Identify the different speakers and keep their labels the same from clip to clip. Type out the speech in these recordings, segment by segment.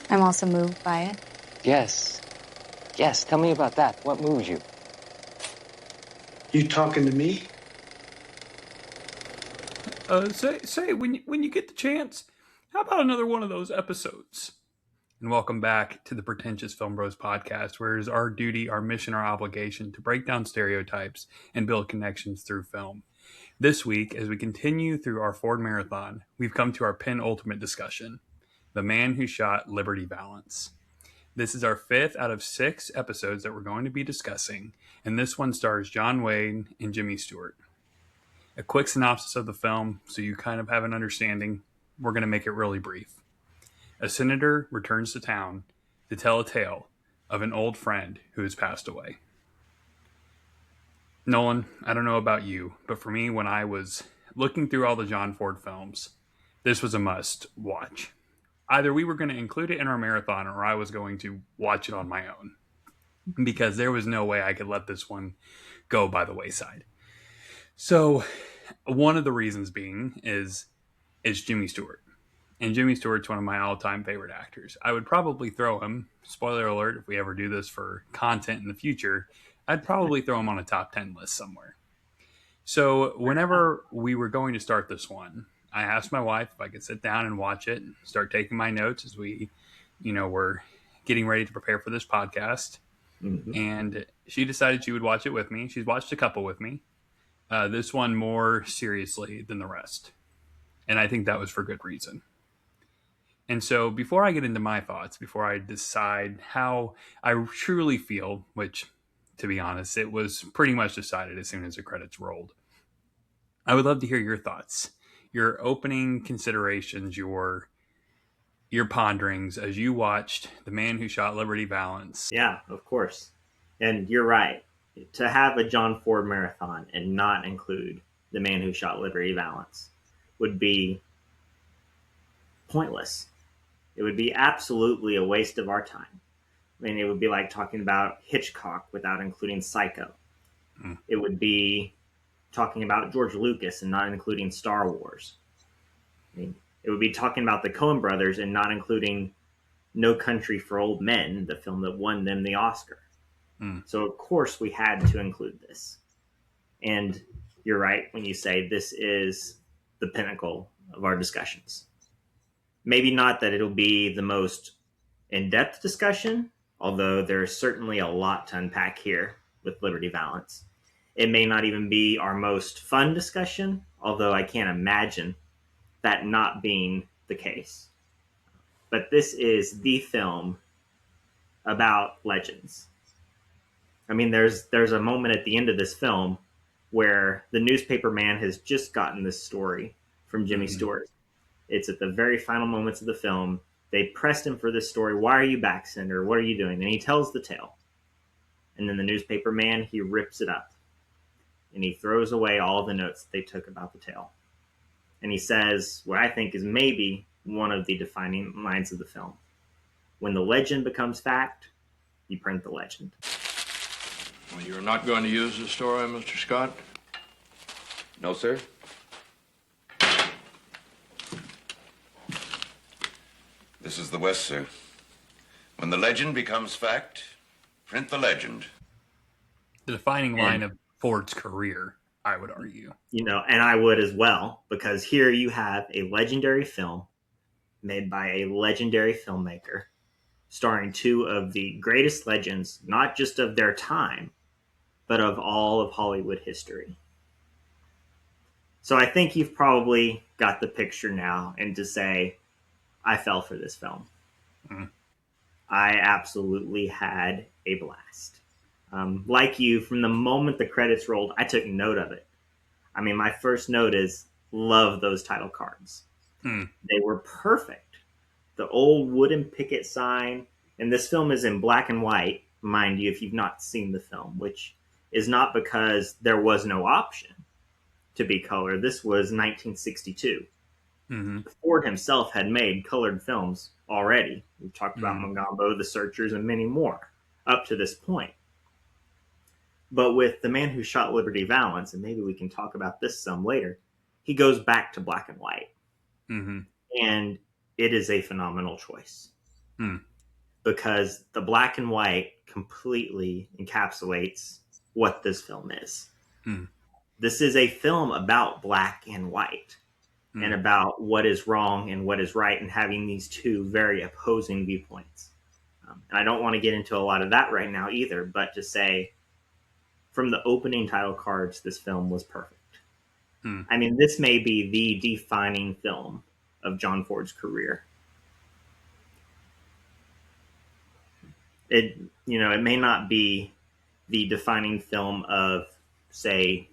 Speaker 1: I'm also moved by it.
Speaker 2: Yes. Yes, tell me about that. What moves you?
Speaker 3: You talking to me?
Speaker 4: Say when you get the chance, how about another one of those episodes? And welcome back to the Pretentious Film Bros podcast, where it is our duty, our mission, our obligation to break down stereotypes and build connections through film. This week, as we continue through our Ford Marathon, we've come to our penultimate discussion, The Man Who Shot Liberty Valance. This is our 5th out of 6 episodes that we're going to be discussing, and this one stars John Wayne and Jimmy Stewart. A quick synopsis of the film so you kind of have an understanding. We're going to make it really brief. A senator returns to town to tell a tale of an old friend who has passed away. Nolan, I don't know about you, but for me, when I was looking through all the John Ford films, this was a must watch. Either we were going to include it in our marathon or I was going to watch it on my own because there was no way I could let this one go by the wayside. So one of the reasons being is Jimmy Stewart. And Jimmy Stewart's one of my all-time favorite actors. I would probably throw him, spoiler alert, if we ever do this for content in the future, I'd probably throw him on a top 10 list somewhere. So whenever we were going to start this one, I asked my wife if I could sit down and watch it and start taking my notes as we, were getting ready to prepare for this podcast. Mm-hmm. And she decided she would watch it with me. She's watched a couple with me. This one more seriously than the rest. And I think that was for good reason. And so before I get into my thoughts, before I decide how I truly feel, which, to be honest, it was pretty much decided as soon as the credits rolled, I would love to hear your thoughts, your opening considerations, your ponderings as you watched The Man Who Shot Liberty Valance.
Speaker 5: Yeah, of course. And you're right. To have a John Ford marathon and not include The Man Who Shot Liberty Valance would be pointless. It would be absolutely a waste of our time. I mean, it would be like talking about Hitchcock without including Psycho. It would be talking about George Lucas and not including Star Wars. I mean, it would be talking about the Coen brothers and not including No Country for Old Men, the film that won them the Oscar. So, of course, we had to include this. And you're right when you say this is the pinnacle of our discussions. Maybe not that it'll be the most in-depth discussion, although there's certainly a lot to unpack here with Liberty Valance. It may not even be our most fun discussion, although I can't imagine that not being the case. But this is the film about legends. I mean, there's a moment at the end of this film where the newspaper man has just gotten this story from Jimmy Stewart. It's at the very final moments of the film. They pressed him for this story. Why are you back, Senator? What are you doing? And he tells the tale. And then the newspaper man, he rips it up. And he throws away all the notes that they took about the tale. And he says what I think is maybe one of the defining lines of the film. When the legend becomes fact, you print the legend.
Speaker 6: Well, you're not going to use the story, Mr. Scott?
Speaker 7: No, sir. This is the West, sir. When the legend becomes fact, print the legend.
Speaker 4: The defining line of Ford's career, I would argue.
Speaker 5: And I would as well, because here you have a legendary film made by a legendary filmmaker, starring two of the greatest legends, not just of their time, but of all of Hollywood history. So I think you've probably got the picture now, and to say, I fell for this film. I absolutely had a blast. Like you, from the moment the credits rolled, I took note of it. I mean, my first note is, love those title cards. They were perfect. The old wooden picket sign, and this film is in black and white, mind you, if you've not seen the film, which is not because there was no option to be color. This was 1962. Ford himself had made colored films already. We've talked about Mogambo, The Searchers, and many more up to this point. But with The Man Who Shot Liberty Valance, and maybe we can talk about this some later, he goes back to black and white. And it is a phenomenal choice.
Speaker 4: Hmm.
Speaker 5: because the black and white completely encapsulates what this film is.
Speaker 4: Hmm.
Speaker 5: This is a film about black and white and about what is wrong and what is right, and having these two very opposing viewpoints. And I don't want to get into a lot of that right now either, but to say from the opening title cards, this film was perfect. I mean, this may be the defining film of John Ford's career. It may not be the defining film of, say,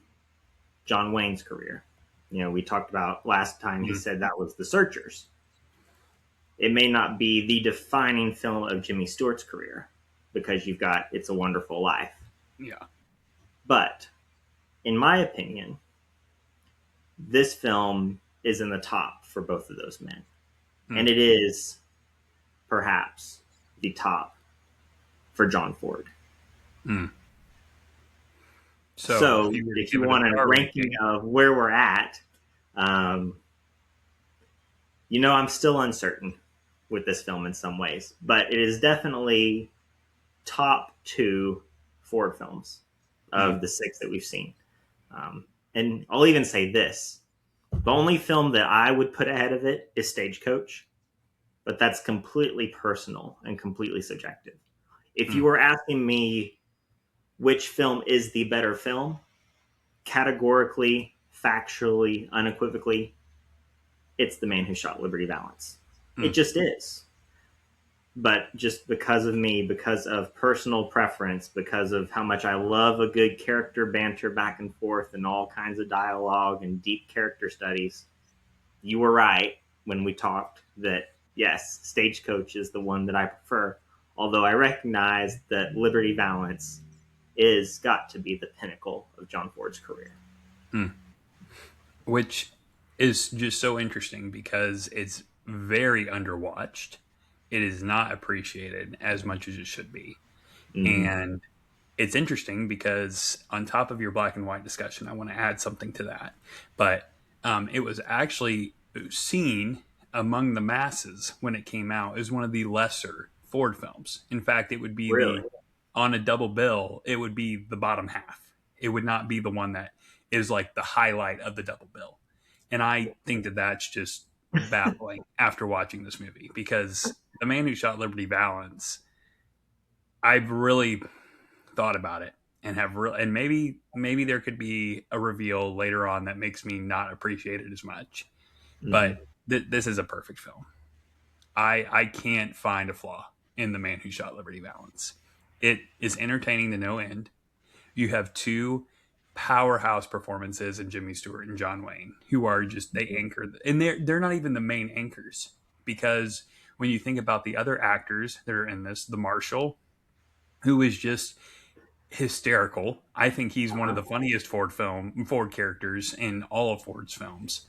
Speaker 5: John Wayne's career. We talked about last time he said that was The Searchers. It may not be the defining film of Jimmy Stewart's career because you've got It's a Wonderful Life.
Speaker 4: Yeah.
Speaker 5: But in my opinion, this film is in the top for both of those men. And it is perhaps the top for John Ford. So if you want a ranking of where we're at, I'm still uncertain with this film in some ways, but it is definitely top 2 Ford films of the 6 that we've seen. And I'll even say this. The only film that I would put ahead of it is Stagecoach, but that's completely personal and completely subjective. If you were asking me which film is the better film, categorically, factually, unequivocally, it's The Man Who Shot Liberty Valance. It just is. But just because of me, because of personal preference, because of how much I love a good character banter back and forth and all kinds of dialogue and deep character studies, you were right when we talked that, yes, Stagecoach is the one that I prefer. Although I recognize that Liberty Valance is got to be the pinnacle of John Ford's career.
Speaker 4: Which is just so interesting because it's very underwatched. It is not appreciated as much as it should be. And it's interesting because on top of your black and white discussion, I want to add something to that. But it was actually seen among the masses when it came out as one of the lesser Ford films. In fact, it would be on a double bill, it would be the bottom half. It would not be the one that is like the highlight of the double bill. And I think that that's just baffling after watching this movie, because The Man Who Shot Liberty Valance, I've really thought about it and and maybe there could be a reveal later on that makes me not appreciate it as much. But this is a perfect film. I can't find a flaw in The Man Who Shot Liberty Valance. It is entertaining to no end. You have 2 powerhouse performances in Jimmy Stewart and John Wayne, who are just, they anchor, and they're not even the main anchors, because when you think about the other actors that are in this, the Marshal, who is just hysterical. I think he's one of the funniest Ford characters in all of Ford's films.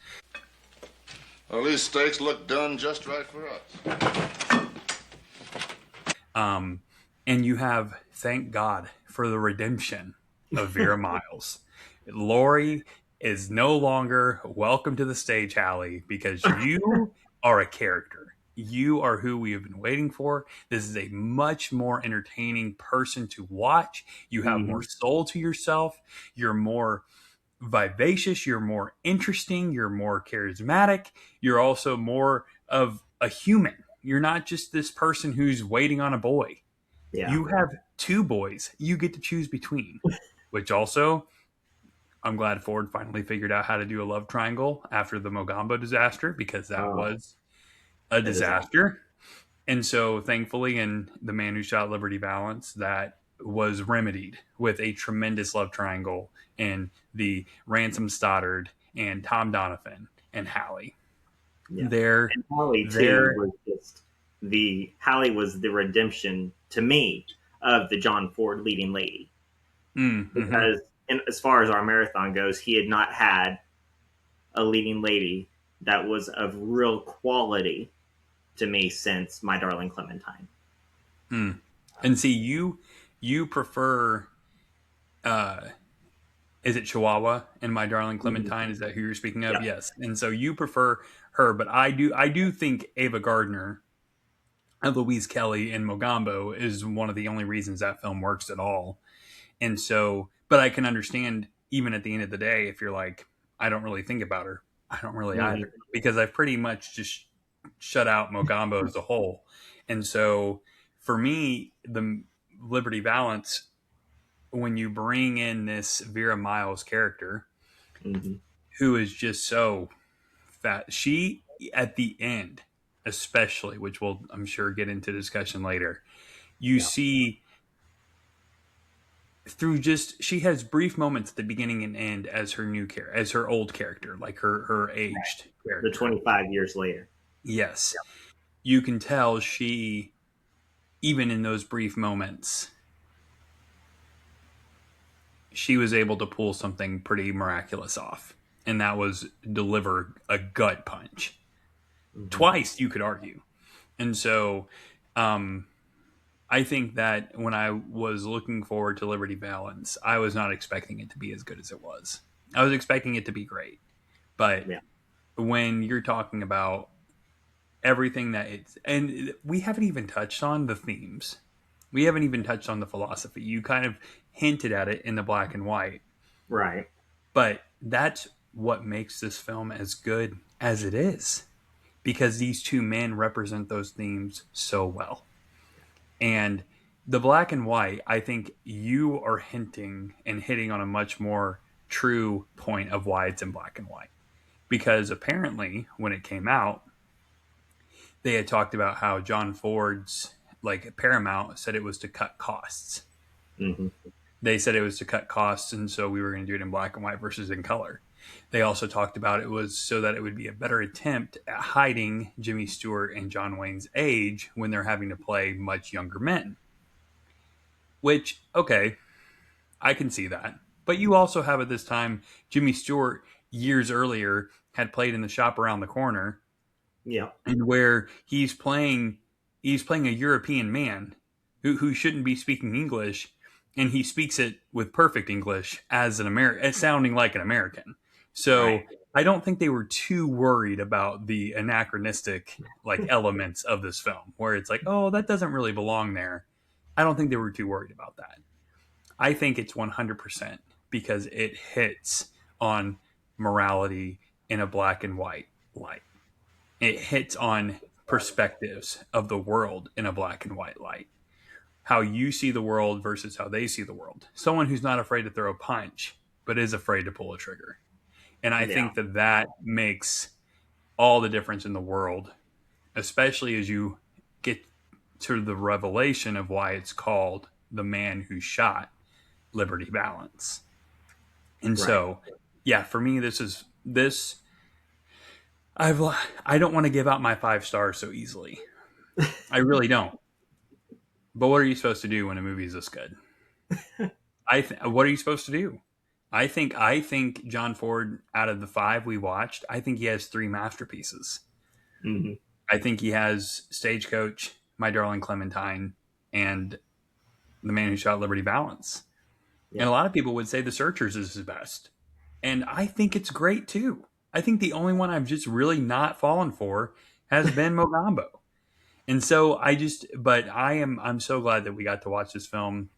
Speaker 1: Well, these steaks look done just right for us.
Speaker 4: And you have, thank God for the redemption of Vera Miles. Lori is no longer welcome to the stage, Hallie, because you are a character. You are who we have been waiting for. This is a much more entertaining person to watch. You have more soul to yourself. You're more vivacious. You're more interesting. You're more charismatic. You're also more of a human. You're not just this person who's waiting on a boy.
Speaker 5: Yeah.
Speaker 4: You have 2 boys you get to choose between, which also, I'm glad Ford finally figured out how to do a love triangle after the Mogambo disaster, because that was a disaster. And so thankfully in The Man Who Shot Liberty Valance, that was remedied with a tremendous love triangle in the Ransom Stoddard and Tom Donovan and Hallie.
Speaker 5: Yeah.
Speaker 4: And
Speaker 5: Hallie too was just Hallie was the redemption to me of the John Ford leading lady. Because as far as our marathon goes, he had not had a leading lady that was of real quality to me since My Darling Clementine.
Speaker 4: And see, you prefer is it Chihuahua and My Darling Clementine? Is that who you're speaking of?
Speaker 5: Yeah.
Speaker 4: Yes. And so you prefer her, but I do think Ava Gardner Louise Kelly in Mogambo is one of the only reasons that film works at all. And so, but I can understand even at the end of the day, if you're like, I don't really think about her, I don't really either, because I've pretty much just shut out Mogambo as a whole. And so for me, the Liberty Valance, when you bring in this Vera Miles character, who is just so fat, she at the end, especially, which we'll, I'm sure, get into discussion later, you see through just, she has brief moments at the beginning and end as her new character, as her old character, like her aged character.
Speaker 5: The 25 years later.
Speaker 4: Yes. You can tell she, even in those brief moments, she was able to pull something pretty miraculous off. And that was deliver a gut punch. Twice, you could argue. And so I think that when I was looking forward to Liberty Valance, I was not expecting it to be as good as it was. I was expecting it to be great. But when you're talking about everything that it's, and we haven't even touched on the themes. We haven't even touched on the philosophy. You kind of hinted at it in the black and white.
Speaker 5: Right.
Speaker 4: But that's what makes this film as good as it is. Because these two men represent those themes so well. And the black and white, I think you are hinting and hitting on a much more true point of why it's in black and white. Because apparently, when it came out, they had talked about how John Ford's, like Paramount, said it was to cut costs. They said it was to cut costs, and so we were going to do it in black and white versus in color. They also talked about it was so that it would be a better attempt at hiding Jimmy Stewart and John Wayne's age when they're having to play much younger men. Which, okay, I can see that. But you also have at this time, Jimmy Stewart, years earlier, had played in The Shop Around the Corner.
Speaker 5: Yeah.
Speaker 4: And where he's playing a European man who shouldn't be speaking English, and he speaks it with perfect English as an American, sounding like an American. So I don't think they were too worried about the anachronistic elements of this film, where it's like, oh, that doesn't really belong there. I don't think they were too worried about that. I think it's 100% because it hits on morality in a black and white light. It hits on perspectives of the world in a black and white light. How you see the world versus how they see the world. Someone who's not afraid to throw a punch, but is afraid to pull a trigger. And I think that makes all the difference in the world, especially as you get to the revelation of why it's called The Man Who Shot Liberty Valance. And so, for me, I don't want to give out my 5 stars so easily. I really don't. But what are you supposed to do when a movie is this good? What are you supposed to do? I think John Ford, out of the 5 we watched, I think he has 3 masterpieces. I think he has Stagecoach, My Darling Clementine, and The Man Who Shot Liberty Valance. And a lot of people would say The Searchers is his best. And I think it's great too. I think the only one I've just really not fallen for has been Mogambo. And so I'm so glad that we got to watch this film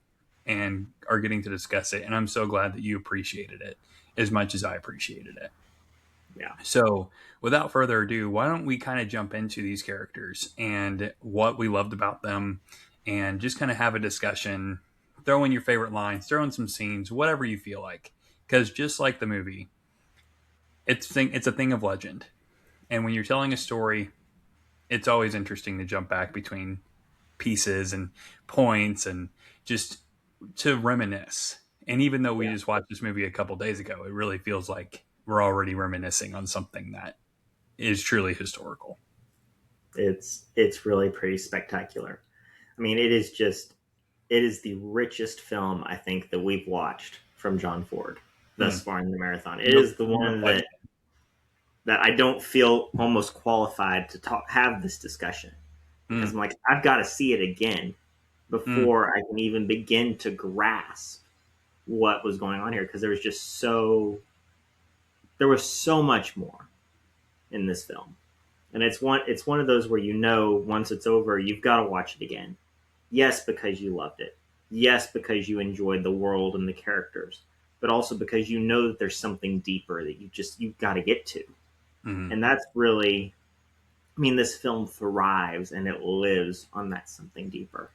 Speaker 4: and are getting to discuss it. And I'm so glad that you appreciated it as much as I appreciated it.
Speaker 5: Yeah.
Speaker 4: So without further ado, why don't we kind of jump into these characters and what we loved about them and just kind of have a discussion, throw in your favorite lines, throw in some scenes, whatever you feel like. Because just like the movie, it's a thing of legend. And when you're telling a story, it's always interesting to jump back between pieces and points and just to reminisce. And even though we just watched this movie a couple days ago, it really feels like we're already reminiscing on something that is truly historical.
Speaker 5: It's really pretty spectacular. I mean, it is the richest film I think that we've watched from John Ford thus far in the marathon. It is the one that I don't feel almost qualified to have this discussion, because I'm like, I've got to see it again before I can even begin to grasp what was going on here, because there was so much more in this film. And it's one of those where once it's over, you've got to watch it again. Yes, because you loved it. Yes, because you enjoyed the world and the characters, but also because you know that there's something deeper that you've got to get to.
Speaker 4: Mm-hmm.
Speaker 5: And that's really, I mean, this film thrives and it lives on that something deeper.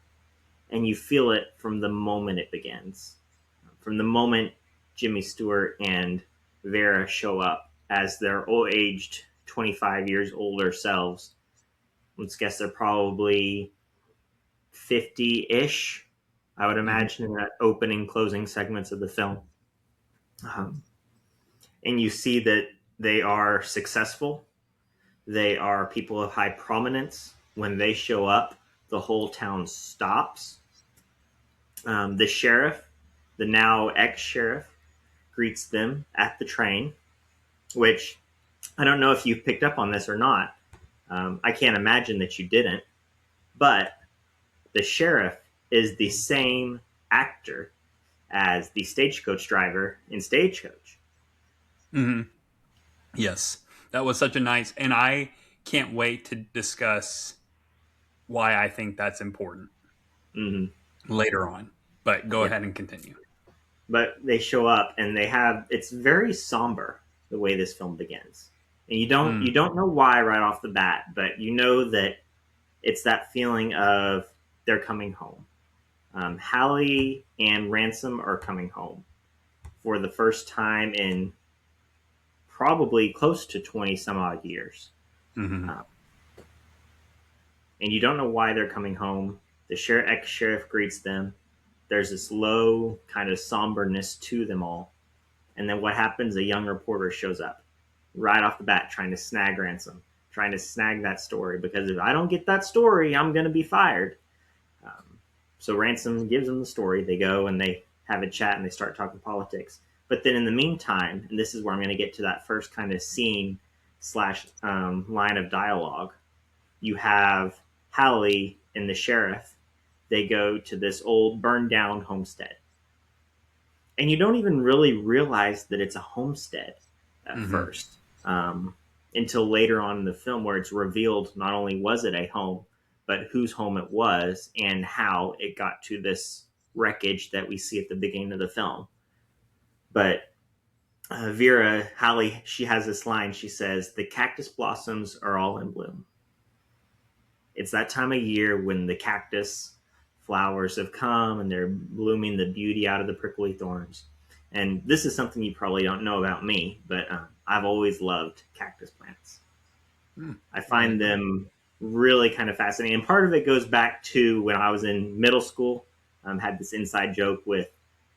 Speaker 5: And you feel it from the moment it begins. From the moment Jimmy Stewart and Vera show up as their old-aged, 25 years older selves. Let's guess they're probably 50-ish, I would imagine, in that opening, closing segments of the film. And you see that they are successful. They are people of high prominence. When they show up, the whole town stops. The sheriff, the now ex-sheriff, greets them at the train, which I don't know if you've picked up on this or not. I can't imagine that you didn't. But the sheriff is the same actor as the stagecoach driver in Stagecoach.
Speaker 4: Mm-hmm. Yes, that was such a nice, and I can't wait to discuss why I think that's important later on. But go ahead and continue.
Speaker 5: But they show up and it's very somber the way this film begins. And you don't know why right off the bat, but you know that it's that feeling of they're coming home. Hallie and Ransom are coming home for the first time in probably close to 20 some odd years.
Speaker 4: Mm-hmm.
Speaker 5: And you don't know why they're coming home. The ex-sheriff greets them. There's this low kind of somberness to them all. And then what happens? A young reporter shows up right off the bat trying to snag Ransom, trying to snag that story, because if I don't get that story, I'm going to be fired. So Ransom gives them the story. They go and they have a chat and they start talking politics. But then in the meantime, and this is where I'm going to get to that first kind of scene / line of dialogue, you have Hallie and the sheriff. They go to this old burned down homestead. And you don't even really realize that it's a homestead at first, until later on in the film, where it's revealed not only was it a home, but whose home it was and how it got to this wreckage that we see at the beginning of the film. But Hallie, she has this line. She says, "The cactus blossoms are all in bloom." It's that time of year when the cactus flowers have come and they're blooming the beauty out of the prickly thorns. And this is something you probably don't know about me, but I've always loved cactus plants. I find them really kind of fascinating. And part of it goes back to when I was in middle school. Had this inside joke with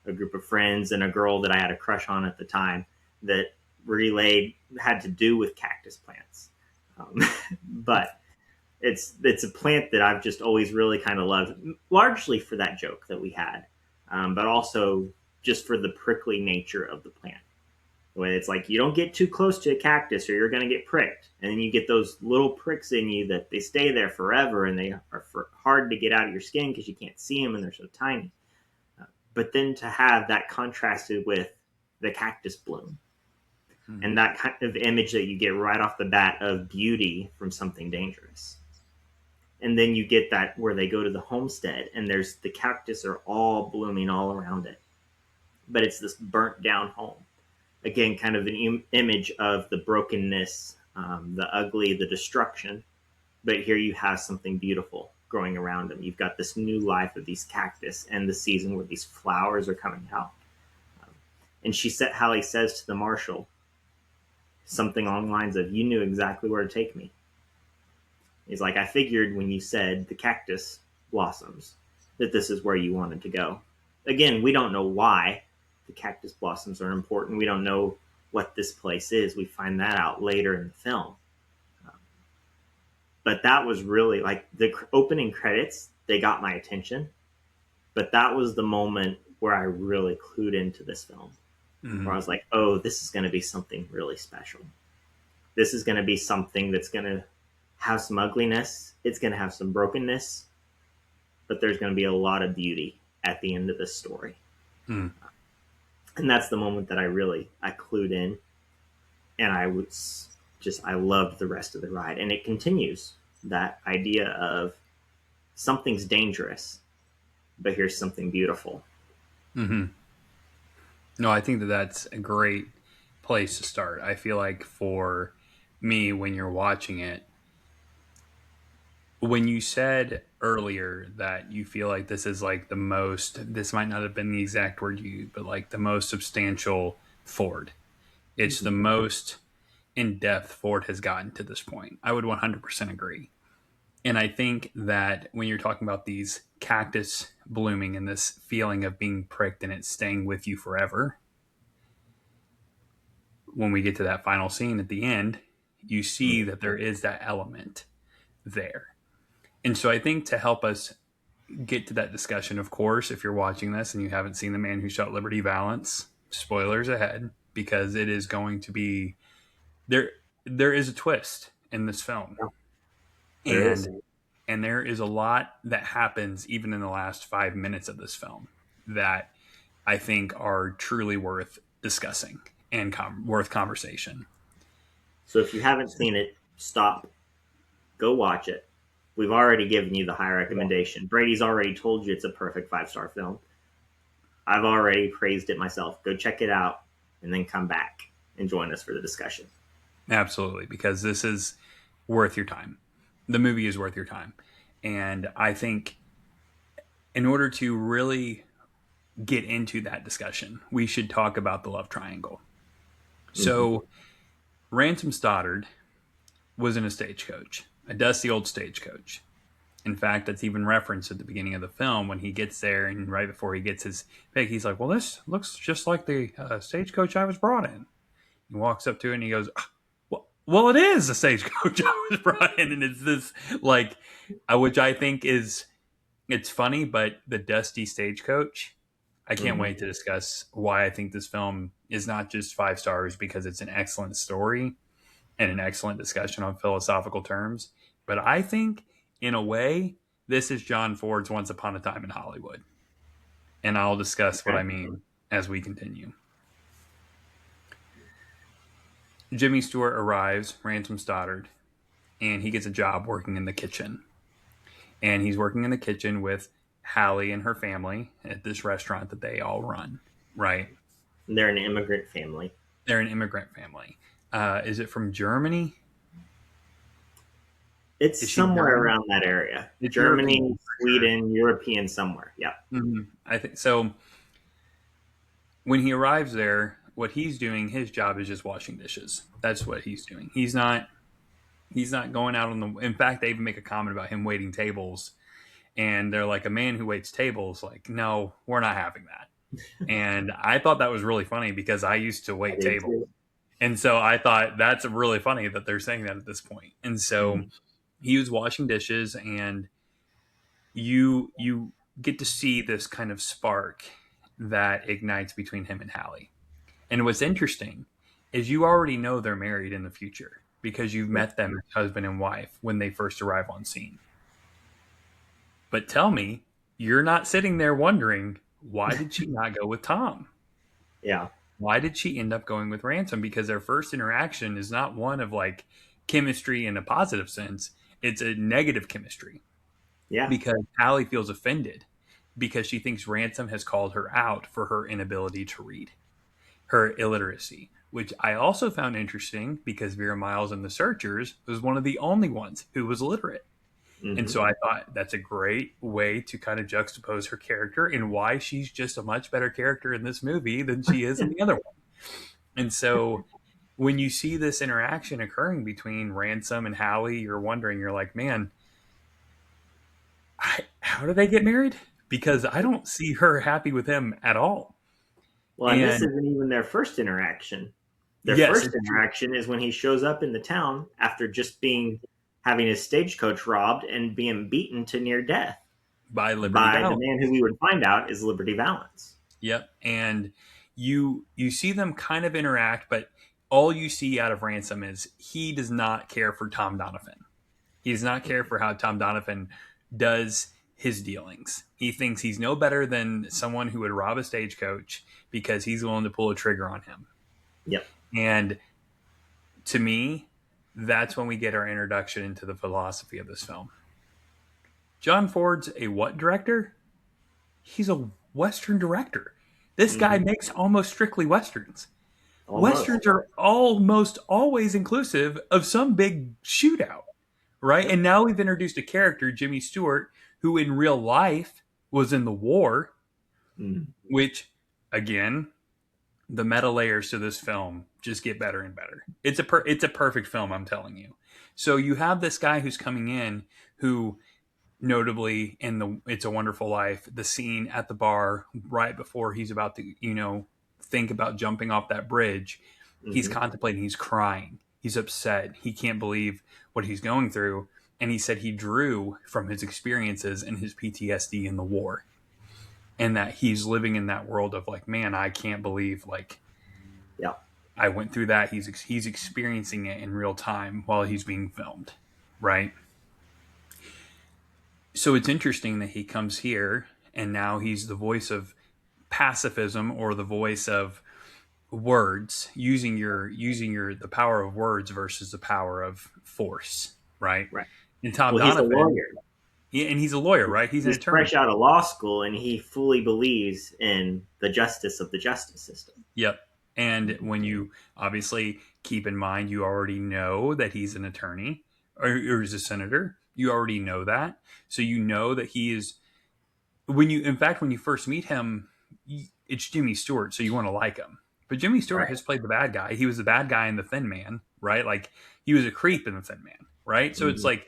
Speaker 5: a group of friends and a girl that I had a crush on at the time that had to do with cactus plants. But it's a plant that I've just always really kind of loved, largely for that joke that we had, but also just for the prickly nature of the plant. When it's like you don't get too close to a cactus or you're going to get pricked, and then you get those little pricks in you that they stay there forever and they are hard to get out of your skin because you can't see them and they're so tiny. But then to have that contrasted with the cactus bloom and that kind of image that you get right off the bat of beauty from something dangerous. And then you get that where they go to the homestead and the cactus are all blooming all around it. But it's this burnt down home. Again, kind of an image of the brokenness, the ugly, the destruction. But here you have something beautiful growing around them. You've got this new life of these cactus and the season where these flowers are coming out. And Hallie says to the marshal something along the lines of, "You knew exactly where to take me." He's like, "I figured when you said the cactus blossoms that this is where you wanted to go." Again, we don't know why the cactus blossoms are important. We don't know what this place is. We find that out later in the film. But that was really like the opening credits. They got my attention. But that was the moment where I really clued into this film. Where I was like, oh, this is going to be something really special. This is going to be something that's going to have some ugliness. It's going to have some brokenness. But there's going to be a lot of beauty at the end of this story. And that's the moment that I clued in. And I was I loved the rest of the ride. And it continues that idea of something's dangerous, but here's something beautiful.
Speaker 4: Mm-hmm. No, I think that that's a great place to start. I feel like for me, when you're watching it, when you said earlier that you feel like this is like the most, this might not have been the exact word you used, but like the most substantial Ford. It's the most in depth Ford has gotten to this point. I would 100% agree. And I think that when you're talking about these cactus blooming and this feeling of being pricked and it staying with you forever, when we get to that final scene at the end, you see that there is that element there. And so I think to help us get to that discussion, of course, if you're watching this and you haven't seen The Man Who Shot Liberty Valance, spoilers ahead, because it is going to be there. There is a twist in this film,
Speaker 5: There is.
Speaker 4: and there is a lot that happens even in the last 5 minutes of this film that I think are truly worth discussing and worth conversation.
Speaker 5: So if you haven't seen it, stop. Go watch it. We've already given you the high recommendation. Brady's already told you it's a perfect 5-star film. I've already praised it myself. Go check it out and then come back and join us for the discussion.
Speaker 4: Absolutely, because this is worth your time. The movie is worth your time. And I think in order to really get into that discussion, we should talk about the love triangle. So, Ransom Stoddard was in a stagecoach, a dusty old stagecoach. In fact, that's even referenced at the beginning of the film when he gets there and right before he gets his pick, he's like, well, this looks just like the stagecoach I was brought in. He walks up to it and he goes, well, it is a stagecoach I was brought in. And it's this, like, which I think is, it's funny, but the dusty stagecoach, I can't wait to discuss why I think this film is not just 5 stars because it's an excellent story and an excellent discussion on philosophical terms. But I think, in a way, this is John Ford's Once Upon a Time in Hollywood. And I'll discuss what I mean as we continue. Jimmy Stewart arrives, Ransom Stoddard, and he gets a job working in the kitchen. And he's working in the kitchen with Hallie and her family at this restaurant that they all run, right?
Speaker 5: They're an immigrant family.
Speaker 4: They're an immigrant family. Is it from Germany?
Speaker 5: It's somewhere around that area.
Speaker 4: It's
Speaker 5: Germany,
Speaker 4: European.
Speaker 5: Sweden, European somewhere. Yeah.
Speaker 4: Mm-hmm. I think so. When he arrives there, what he's doing, his job is just washing dishes. That's what he's doing. He's not going out on the. In fact, they even make a comment about him waiting tables, and they're like, a man who waits tables. Like, no, we're not having that. And I thought that was really funny because I used to wait tables, and so I thought that's really funny that they're saying that at this point. And so he was washing dishes, and you get to see this kind of spark that ignites between him and Hallie. And what's interesting is you already know they're married in the future because you've met them as husband and wife when they first arrive on scene. But tell me, you're not sitting there wondering, why did she not go with Tom?
Speaker 5: Yeah.
Speaker 4: Why did she end up going with Ransom? Because their first interaction is not one of like chemistry in a positive sense. It's a negative chemistry.
Speaker 5: Yeah.
Speaker 4: Because Hallie feels offended because she thinks Ransom has called her out for her inability to read, her illiteracy, which I also found interesting because Vera Miles in The Searchers was one of the only ones who was literate. And so I thought that's a great way to kind of juxtapose her character and why she's just a much better character in this movie than she is in the other one. And so when you see this interaction occurring between Ransom and Hallie, you're wondering, you're like, man, how do they get married? Because I don't see her happy with him at all.
Speaker 5: Well, and this isn't even their first interaction. Their first interaction is when he shows up in the town after just having his stagecoach robbed and being beaten to near death
Speaker 4: by the
Speaker 5: man who we would find out is Liberty Valance.
Speaker 4: Yep. And you see them kind of interact, but all you see out of Ransom is he does not care for Tom Donovan. He does not care for how Tom Donovan does his dealings. He thinks he's no better than someone who would rob a stagecoach because he's willing to pull a trigger on him.
Speaker 5: Yep.
Speaker 4: And to me, that's when we get our introduction into the philosophy of this film. John Ford's a what director? He's a Western director. This guy makes almost strictly Westerns.
Speaker 5: Almost.
Speaker 4: Westerns are almost always inclusive of some big shootout, right? And now we've introduced a character, Jimmy Stewart, who in real life was in the war, which, again, the meta layers to this film just get better and better. It's a perfect film, I'm telling you. So you have this guy who's coming in who, notably in the It's a Wonderful Life, the scene at the bar right before he's about to, think about jumping off that bridge, he's contemplating, he's crying, he's upset, he can't believe what he's going through. And he said he drew from his experiences and his PTSD in the war. And that he's living in that world of like, man, I can't believe I went through that. He's experiencing it in real time while he's being filmed, right? So it's interesting that he comes here and now he's the voice of pacifism, or the voice of words, using the power of words versus the power of force, right?
Speaker 5: Right.
Speaker 4: And Tom
Speaker 5: Well, he's a
Speaker 4: Donovan,
Speaker 5: lawyer.
Speaker 4: he's a lawyer, right? He's an attorney.
Speaker 5: Fresh out of law school, and he fully believes in the justice of the justice system.
Speaker 4: Yep. And when you obviously keep in mind, you already know that he's an attorney or he's a senator. You already know that. So you know that he is, when you first meet him, it's Jimmy Stewart. So you want to like him. But Jimmy Stewart has played the bad guy. He was the bad guy in The Thin Man, right? Like he was a creep in The Thin Man, right? So it's like,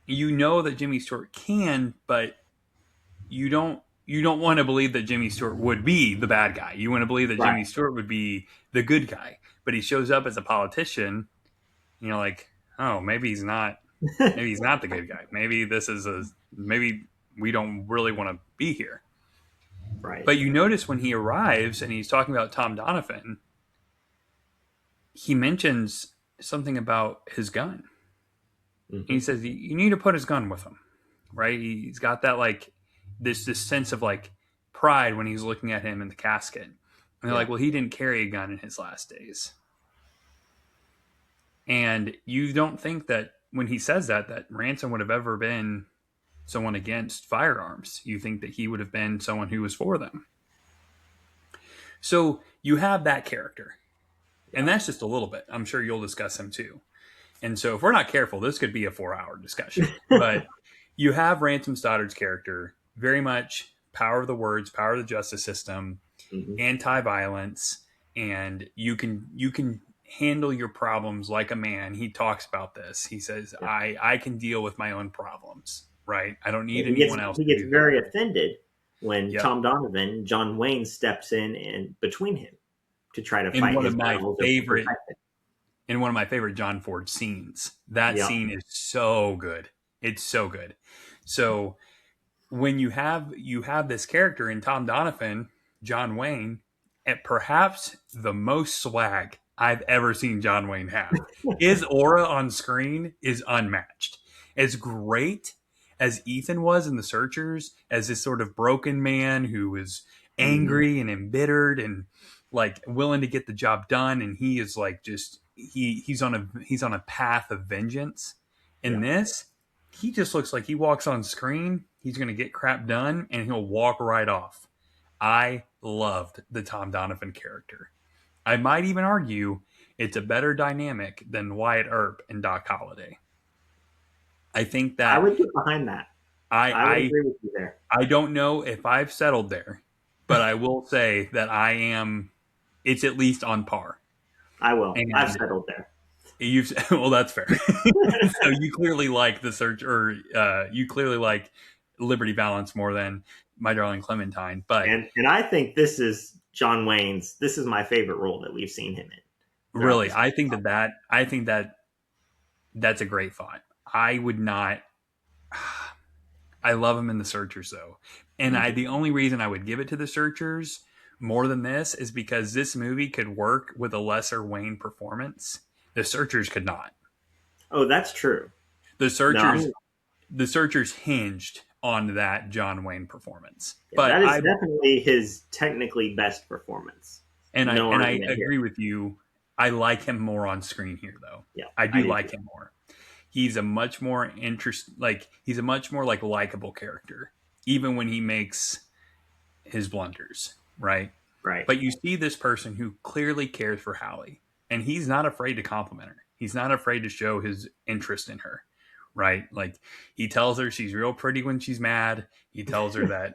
Speaker 4: you know that Jimmy Stewart can, but you don't want to believe that Jimmy Stewart would be the bad guy. You want to believe that Jimmy Stewart would be the good guy. But he shows up as a politician, and you're like, oh, maybe he's not. Maybe he's not the good guy. Maybe maybe we don't really want to be here.
Speaker 5: Right.
Speaker 4: But you notice when he arrives and he's talking about Tom Donovan, he mentions something about his gun. He says you need to put his gun with him, right? He's got that like this sense of like pride when he's looking at him in the casket. And they're like, well, he didn't carry a gun in his last days. And you don't think that when he says that Ransom would have ever been someone against firearms. You think that he would have been someone who was for them. So you have that character. And that's just a little bit. I'm sure you'll discuss him too. And so if we're not careful, this could be a 4-hour discussion. But you have Ransom Stoddard's character, very much power of the words, power of the justice system, anti-violence, and you can handle your problems like a man. He talks about this. He says, I can deal with my own problems, right? I don't need anyone else.
Speaker 5: He gets very offended when Tom Donovan, John Wayne, steps in between him to try to fight his battles.
Speaker 4: In one of my favorite John Ford scenes. That scene is so good. It's so good. So when you have this character in Tom Donovan, John Wayne, at perhaps the most swag I've ever seen John Wayne have. His aura on screen is unmatched. As great as Ethan was in The Searchers, as this sort of broken man who is angry and embittered and like willing to get the job done, and he is like just he's on a path of vengeance. In this, he just looks like he walks on screen, he's going to get crap done, and he'll walk right off. I loved the Tom Donovan character. I might even argue it's a better dynamic than Wyatt Earp and Doc Holliday. I think that
Speaker 5: I would get behind that. I would agree with you there.
Speaker 4: I don't know if I've settled there, but I will say that it's at least on par.
Speaker 5: I will.
Speaker 4: And
Speaker 5: I've settled there.
Speaker 4: Well, that's fair. So you clearly like The Search, or you clearly like Liberty Valance more than My Darling Clementine. But
Speaker 5: and I think this is John Wayne's. This is my favorite role that we've seen him in.
Speaker 4: Really, I think that's a great thought. I would not. I love him in The Searchers though, and the only reason I would give it to The Searchers more than this is because this movie could work with a lesser Wayne performance. The Searchers could not.
Speaker 5: Oh, that's true.
Speaker 4: The Searchers hinged on that John Wayne performance. But
Speaker 5: that is definitely his technically best performance.
Speaker 4: And I agree with you. I like him more on screen here, though.
Speaker 5: Yeah,
Speaker 4: I do
Speaker 5: do
Speaker 4: like
Speaker 5: too.
Speaker 4: him more. He's a much more he's a much more like likable character, even when he makes his blunders, right?
Speaker 5: Right.
Speaker 4: But you see this person who clearly cares for Hallie, and he's not afraid to compliment her. He's not afraid to show his interest in her, right? Like he tells her she's real pretty when she's mad. He tells her that,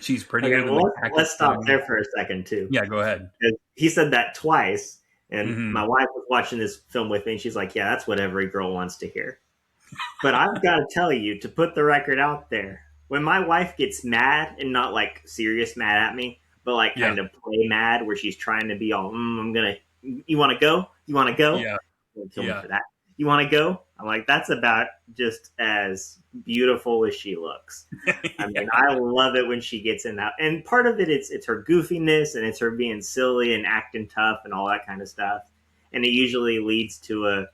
Speaker 4: she's prettier
Speaker 5: Okay,
Speaker 4: than
Speaker 5: well,
Speaker 4: the
Speaker 5: let's
Speaker 4: cactus
Speaker 5: stop
Speaker 4: tree.
Speaker 5: there for a second, too.
Speaker 4: Yeah, go ahead.
Speaker 5: He said that twice, and
Speaker 4: Mhm.
Speaker 5: my wife was watching this film with me, and she's like, yeah, that's what every girl wants to hear. But I've got to tell you, to put the record out there, when my wife gets mad, and not like serious mad at me, but like
Speaker 4: Yeah.
Speaker 5: kind of play mad, where she's trying to be all, you want to go? You want to go?
Speaker 4: Yeah.
Speaker 5: Don't kill me
Speaker 4: Yeah.
Speaker 5: for that. You want to go? I'm like, that's about just as beautiful as she looks. I mean, I love it when she gets in that. And part of it, it's her goofiness and it's her being silly and acting tough and all that kind of stuff. And it usually leads to a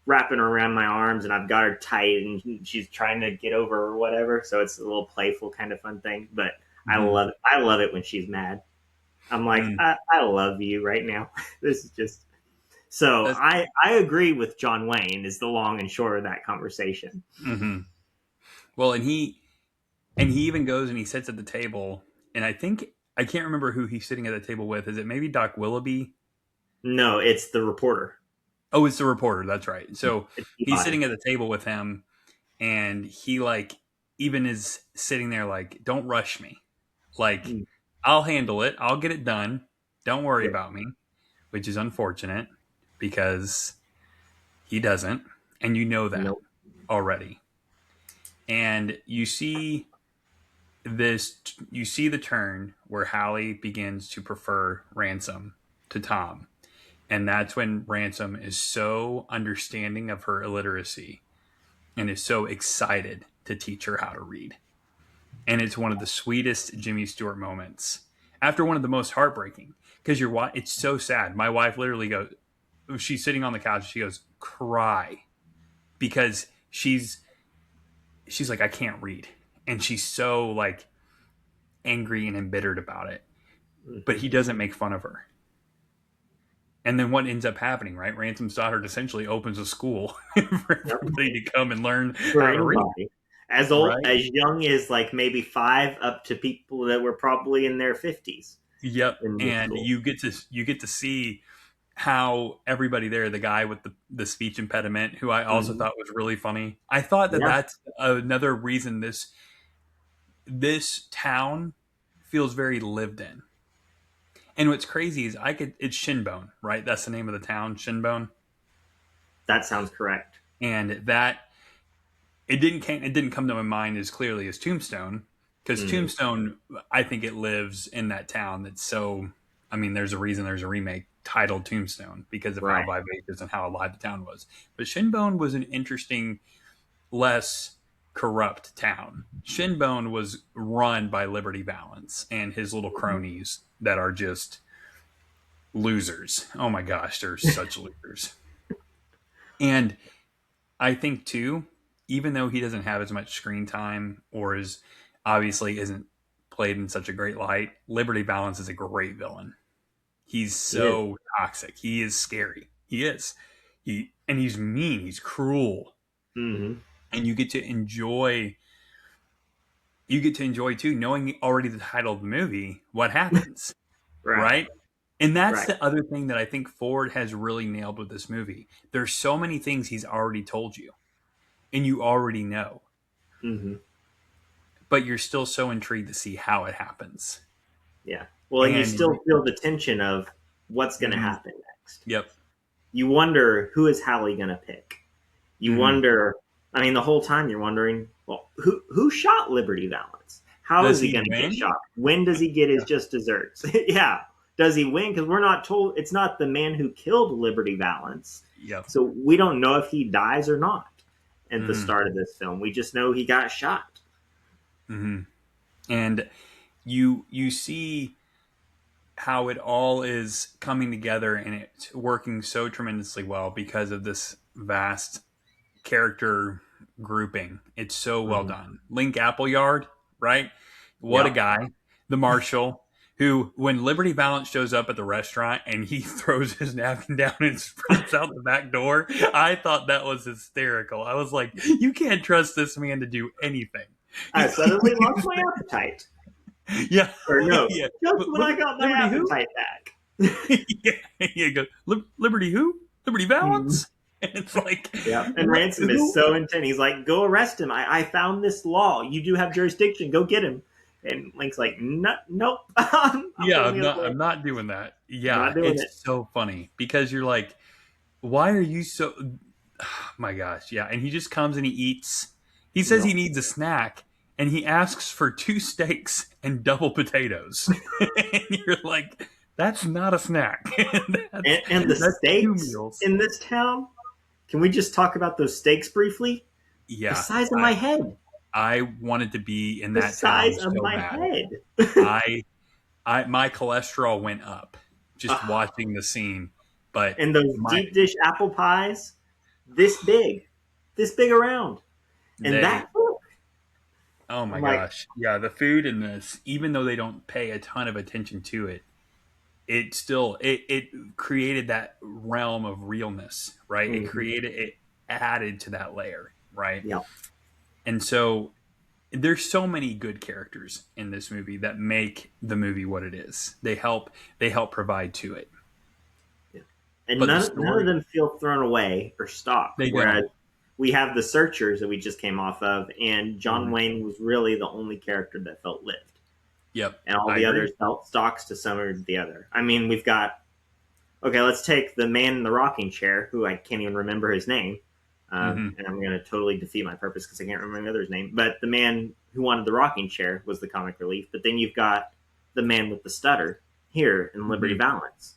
Speaker 5: wrapping her around my arms and I've got her tight and she's trying to get over or whatever. So it's a little playful kind of fun thing. But I
Speaker 4: Mhm.
Speaker 5: love it. I love it when she's mad. I'm like,
Speaker 4: Mm.
Speaker 5: I love you right now. This is just. So
Speaker 4: That's-
Speaker 5: I agree with John Wayne is the long and short of that conversation.
Speaker 4: Mhm. Well, and he even goes and he sits at the table, and I can't remember who he's sitting at the table with. Is it maybe Doc Willoughby?
Speaker 5: No, it's the reporter.
Speaker 4: Oh, it's the reporter. That's right. So
Speaker 5: It's
Speaker 4: he's
Speaker 5: Peabody.
Speaker 4: sitting at the table with him, and he like even is sitting there like, "Don't rush me. Like,
Speaker 5: Mm.
Speaker 4: I'll handle it. I'll get it done. Don't worry
Speaker 5: Yeah.
Speaker 4: about me," which is unfortunate because he doesn't, and you know that
Speaker 5: Nope.
Speaker 4: already. And you see the turn where Hallie begins to prefer Ransom to Tom. And that's when Ransom is so understanding of her illiteracy and is so excited to teach her how to read. And it's one of the sweetest Jimmy Stewart moments after one of the most heartbreaking because it's so sad. My wife literally goes, she's sitting on the couch. She goes, cry because she's like, I can't read. And she's so like angry and embittered about it. But he doesn't make fun of her. And then what ends up happening, right? Ransom's daughter essentially opens a school for everybody to come and learn
Speaker 5: For
Speaker 4: how to read.
Speaker 5: anybody. As old,
Speaker 4: Right.
Speaker 5: as young as like maybe 5 up to people that were probably in their 50s.
Speaker 4: Yep.
Speaker 5: in this
Speaker 4: And
Speaker 5: school.
Speaker 4: you get to see how everybody there, the guy with the speech impediment, who I also
Speaker 5: Mhm.
Speaker 4: thought was really funny. I thought that
Speaker 5: Yeah.
Speaker 4: that's another reason this town feels very lived in. And what's crazy is it's Shinbone, right? That's the name of the town, Shinbone.
Speaker 5: That sounds correct.
Speaker 4: And that it didn't come to my mind as clearly as Tombstone, because Tombstone, I think it lives in that town. That's so. I mean, there's a reason there's a remake titled Tombstone because of
Speaker 5: Right.
Speaker 4: how vivacious and how alive the town was. But Shinbone was an interesting, less corrupt town. Shinbone was run by Liberty Valance and his little cronies that are just losers. Oh my gosh, they're such losers. And I think too, even though he doesn't have as much screen time or obviously isn't played in such a great light, Liberty Valance is a great villain. He's so toxic. He is scary. He is. And he's mean. He's cruel.
Speaker 5: Mm-hmm.
Speaker 4: And you get to enjoy too, knowing already the title of the movie, what happens. Right? And that's the other thing that I think Ford has really nailed with this movie. There's so many things he's already told you, and you already know.
Speaker 5: Mm-hmm.
Speaker 4: But you're still so intrigued to see how it happens.
Speaker 5: Yeah. Well, and you still feel the tension of what's going to happen next.
Speaker 4: Yep.
Speaker 5: You wonder, who is Hallie going to pick? You wonder, I mean, the whole time you're wondering, well, who shot Liberty Valance? How is he going to get shot? When does he get his just desserts? Yeah. Does he win? Because we're not told, it's not the man who killed Liberty Valance.
Speaker 4: Yep.
Speaker 5: So we don't know if he dies or not at the start of this film. We just know he got shot.
Speaker 4: Mm-hmm. And you see how it all is coming together and it's working so tremendously well because of this vast character grouping. It's so well done. Link Appleyard, right? What a guy. The Marshal, who, when Liberty Valance shows up at the restaurant and he throws his napkin down and sprints out the back door, I thought that was hysterical. I was like, you can't trust this man to do anything.
Speaker 5: I suddenly lost my appetite.
Speaker 4: Yeah.
Speaker 5: Or no,
Speaker 4: Yeah.
Speaker 5: just when I got my
Speaker 4: Liberty who?
Speaker 5: appetite back.
Speaker 4: Yeah, he goes, Liberty who? Liberty Valance? And it's like...
Speaker 5: Yeah, and Ransom is so intent. He's like, go arrest him. I found this law. You do have jurisdiction. Go get him. And Link's like, nope. I'm
Speaker 4: not doing that. Yeah,
Speaker 5: Not doing
Speaker 4: it's
Speaker 5: it.
Speaker 4: so funny because you're like, why are you so... Oh, my gosh, yeah. And he just comes and he eats. He says he needs a snack, and he asks for 2 steaks and double potatoes. And you're like, that's not a snack.
Speaker 5: And the
Speaker 4: that's 2
Speaker 5: steaks
Speaker 4: meals.
Speaker 5: in this town, can we just talk about those steaks briefly?
Speaker 4: Yeah,
Speaker 5: The size of my head.
Speaker 4: I wanted to be in
Speaker 5: The
Speaker 4: that
Speaker 5: size
Speaker 4: town
Speaker 5: of
Speaker 4: so
Speaker 5: my
Speaker 4: bad.
Speaker 5: head.
Speaker 4: My cholesterol went up just watching the scene. But
Speaker 5: And those deep dish apple pies, this big around. And that
Speaker 4: oh my
Speaker 5: like-
Speaker 4: gosh. Yeah, the food in this, even though they don't pay a ton of attention to it, it still it created that realm of realness, right?
Speaker 5: Mm-hmm.
Speaker 4: It added to that layer, right?
Speaker 5: Yeah.
Speaker 4: And so there's so many good characters in this movie that make the movie what it is. They help provide to it.
Speaker 5: And
Speaker 4: But the
Speaker 5: none
Speaker 4: story-
Speaker 5: of them feel thrown away or stopped.
Speaker 4: They
Speaker 5: Whereas
Speaker 4: don't.
Speaker 5: we have the Searchers that we just came off of, and John
Speaker 4: Mm-hmm.
Speaker 5: Wayne was really the only character that felt lived.
Speaker 4: Yep.
Speaker 5: And all
Speaker 4: I
Speaker 5: the
Speaker 4: agree.
Speaker 5: others felt stocks to some or the other. I mean, we've got... Okay, let's take the man in the rocking chair, who I can't even remember his name. And I'm going to totally defeat my purpose because I can't remember the other's name. But the man who wanted the rocking chair was the comic relief. But then you've got the man with the stutter here in Liberty Valance.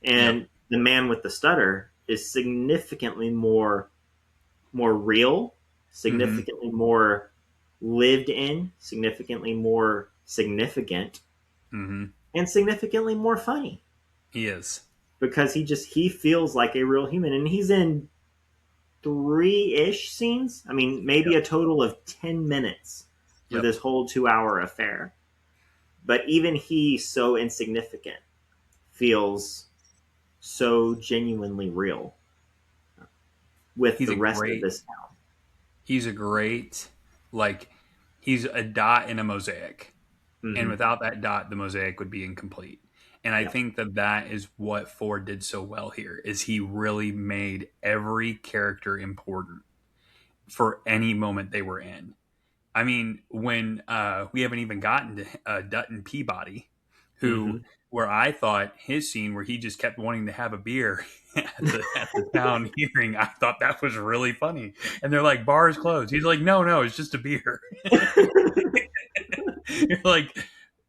Speaker 5: And the man with the stutter is significantly more real, significantly more lived in, significantly more significant, and significantly more funny.
Speaker 4: He is.
Speaker 5: Because he feels like a real human. And he's in 3-ish scenes. I mean, maybe a total of 10 minutes for this whole 2-hour affair. But even he, so insignificant, feels so genuinely real with the rest of this town.
Speaker 4: He's a great, he's a dot in a mosaic. And without that dot, the mosaic would be incomplete. And I think that is what Ford did so well here, is he really made every character important for any moment they were in. I mean, when we haven't even gotten to Dutton Peabody, who, where I thought his scene where he just kept wanting to have a beer at the town hearing, I thought that was really funny. And they're like, bar is closed. He's like, no, it's just a beer. You're like,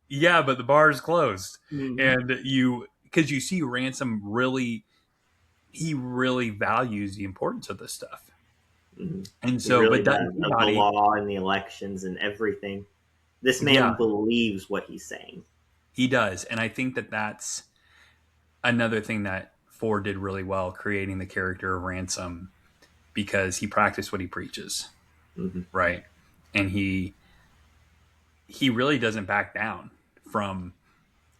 Speaker 4: yeah, but the bar is closed. And because you see Ransom he really values the importance of this stuff. And so,
Speaker 5: really
Speaker 4: but Dutton
Speaker 5: does, of the law and the elections and everything. This man believes what he's saying.
Speaker 4: He does. And I think that's another thing that Ford did really well, creating the character of Ransom, because he practiced what he preaches. Right. And he really doesn't back down from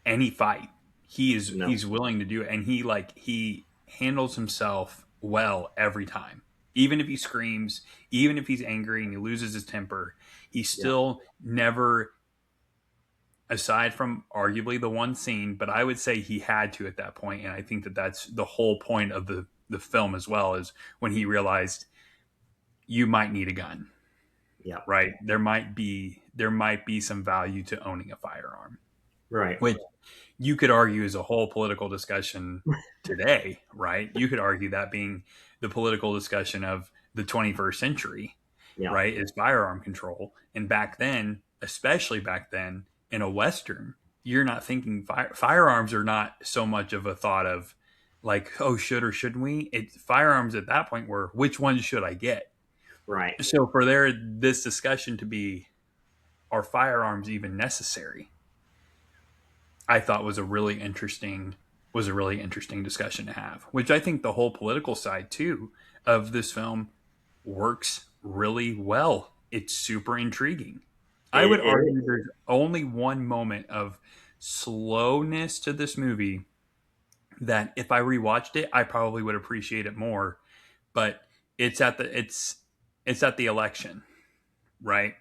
Speaker 4: any fight. He's willing to do it. And he handles himself well every time. Even if he screams, even if he's angry and he loses his temper, he still never, aside from arguably the one scene, but I would say he had to at that point. And I think that's the whole point of the film as well, is when he realized you might need a gun.
Speaker 5: Yeah.
Speaker 4: Right. There might be some value to owning a firearm.
Speaker 5: Right.
Speaker 4: Which you could argue is a whole political discussion today, right? You could argue that being the political discussion of the 21st century, right, is firearm control. And back then, especially back then, in a Western, you're not thinking firearms are not so much of a thought of like, oh, should or shouldn't we? Firearms at that point were, which ones should I get?
Speaker 5: Right.
Speaker 4: So for this discussion to be, are firearms even necessary? I thought was a really interesting discussion to have, which I think the whole political side too of this film works really well. It's super intriguing. I would argue there's only one moment of slowness to this movie that if I rewatched it, I probably would appreciate it more. But it's at the election, right?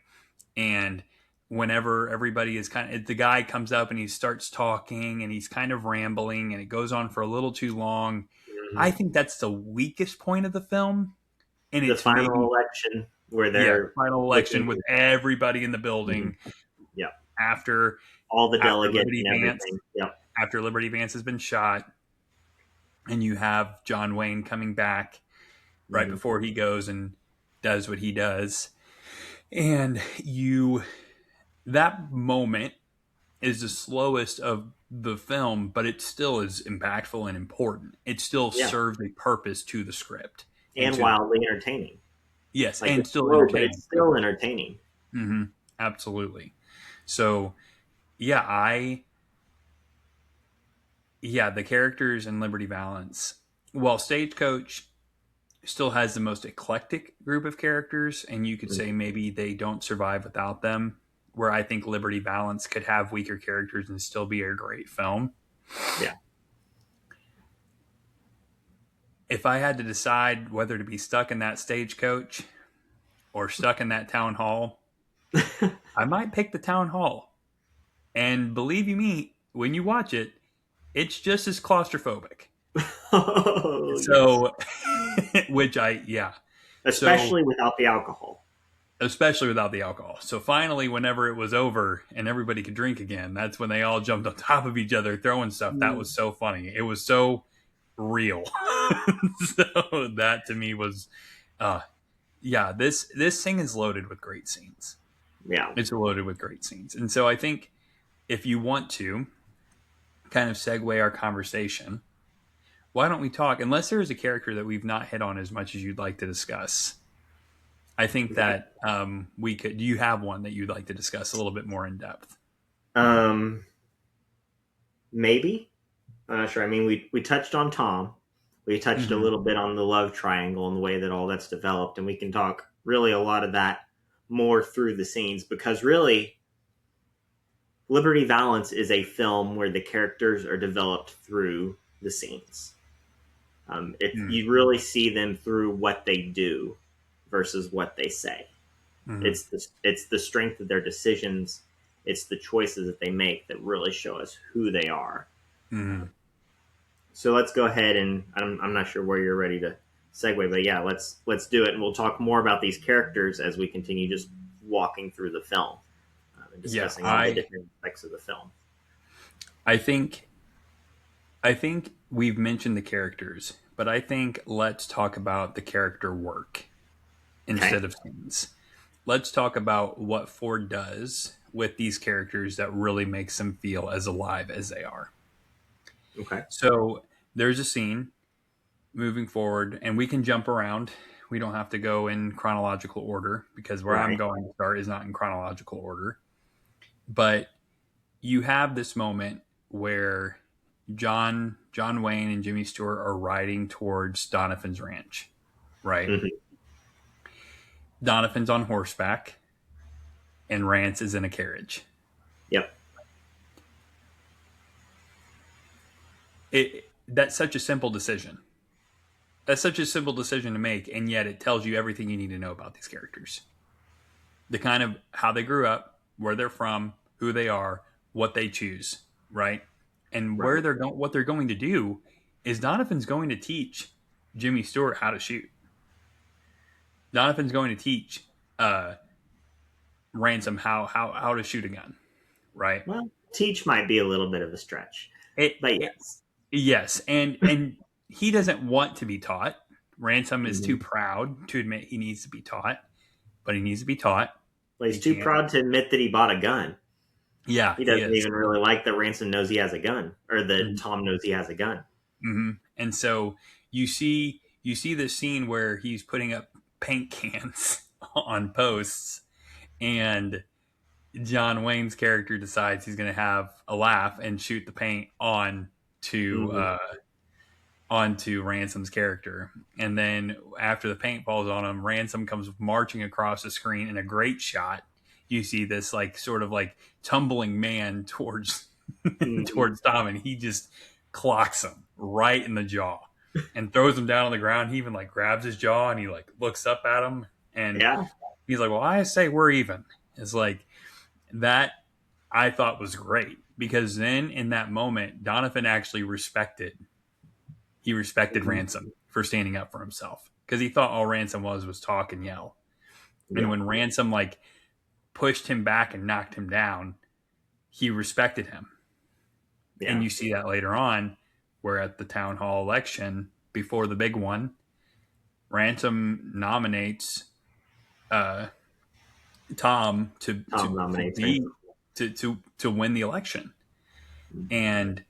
Speaker 4: And whenever everybody is the guy comes up and he starts talking and he's kind of rambling and it goes on for a little too long. I think that's the weakest point of the film. And
Speaker 5: The
Speaker 4: it's
Speaker 5: final
Speaker 4: maybe
Speaker 5: election where they're
Speaker 4: final election with everybody in the building
Speaker 5: yeah,
Speaker 4: after
Speaker 5: all the delegates
Speaker 4: Liberty
Speaker 5: and
Speaker 4: Vance,
Speaker 5: everything. Yep.
Speaker 4: after Liberty Vance has been shot, and you have John Wayne coming back right before he goes and does what he does, and that moment is the slowest of the film, but it still is impactful and important. It still serves a purpose to the script
Speaker 5: And wildly entertaining.
Speaker 4: Yes,
Speaker 5: like
Speaker 4: and still
Speaker 5: slow,
Speaker 4: entertaining.
Speaker 5: but it's still entertaining.
Speaker 4: Mm-hmm. Absolutely. So, the characters in Liberty Valance, while Stagecoach still has the most eclectic group of characters, and you could say maybe they don't survive without them, where I think Liberty Valance could have weaker characters and still be a great film.
Speaker 5: Yeah.
Speaker 4: If I had to decide whether to be stuck in that stagecoach or stuck in that town hall, I might pick the town hall. And believe you me, when you watch it, it's just as claustrophobic.
Speaker 5: Especially without the alcohol.
Speaker 4: Especially without the alcohol. So finally, whenever it was over and everybody could drink again, that's when they all jumped on top of each other throwing stuff. That was so funny. It was so real. So that to me was, this thing is loaded with great scenes.
Speaker 5: Yeah.
Speaker 4: It's loaded with great scenes. And so I think if you want to kind of segue our conversation, why don't we talk, unless there is a character that we've not hit on as much as you'd like to discuss, I think that we could. Do you have one that you'd like to discuss a little bit more in depth?
Speaker 5: Maybe. I'm not sure. I mean, we touched on Tom. We touched a little bit on the love triangle and the way that all that's developed, and we can talk really a lot of that more through the scenes, because really, Liberty Valance is a film where the characters are developed through the scenes. You really see them through what they do versus what they say. It's the strength of their decisions. It's the choices that they make that really show us who they are. So let's go ahead, and I'm not sure where you're ready to segue, but yeah, let's do it, and we'll talk more about these characters as we continue just walking through the film and discussing all the different aspects of the film.
Speaker 4: I think we've mentioned the characters, but I think let's talk about the character work instead of scenes. Let's talk about what Ford does with these characters that really makes them feel as alive as they are.
Speaker 5: Okay.
Speaker 4: So there's a scene moving forward, and we can jump around. We don't have to go in chronological order, because where I'm going to start is not in chronological order. But you have this moment where John Wayne and Jimmy Stewart are riding towards Doniphan's ranch, right? Doniphan's on horseback, and Rance is in a carriage.
Speaker 5: Yep.
Speaker 4: That's such a simple decision. That's such a simple decision to make, and yet it tells you everything you need to know about these characters. The kind of how they grew up, where they're from, who they are, what they choose, right? And where they're going, what they're going to do is Doniphan's going to teach Jimmy Stewart how to shoot. Doniphan's going to teach Ransom how to shoot a gun, right?
Speaker 5: Well, teach might be a little bit of a stretch, but yes.
Speaker 4: Yes, and he doesn't want to be taught. Ransom is too proud to admit he needs to be taught, but he needs to be taught.
Speaker 5: Well, he's too proud to admit that he bought a gun.
Speaker 4: Yeah,
Speaker 5: he doesn't even really like that Ransom knows he has a gun, or that Tom knows he has a gun.
Speaker 4: And so you see this scene where he's putting up paint cans on posts, and John Wayne's character decides he's going to have a laugh and shoot the paint onto Ransom's character. And then after the paint falls on him, Ransom comes marching across the screen in a great shot. You see this sort of tumbling man towards towards Tom, and he just clocks him right in the jaw and throws him down on the ground. He even like grabs his jaw and he like looks up at him, and
Speaker 5: Yeah.
Speaker 4: he's like, "Well, I say we're even." It's like that. I thought was great because then in that moment, Donovan actually respected Ransom for standing up for himself because he thought all Ransom was talk and yell. And when Ransom like pushed him back and knocked him down, he respected him.
Speaker 5: Yeah.
Speaker 4: And you see that later on, where at the town hall election before the big one, Ransom nominates Tom to win the election, and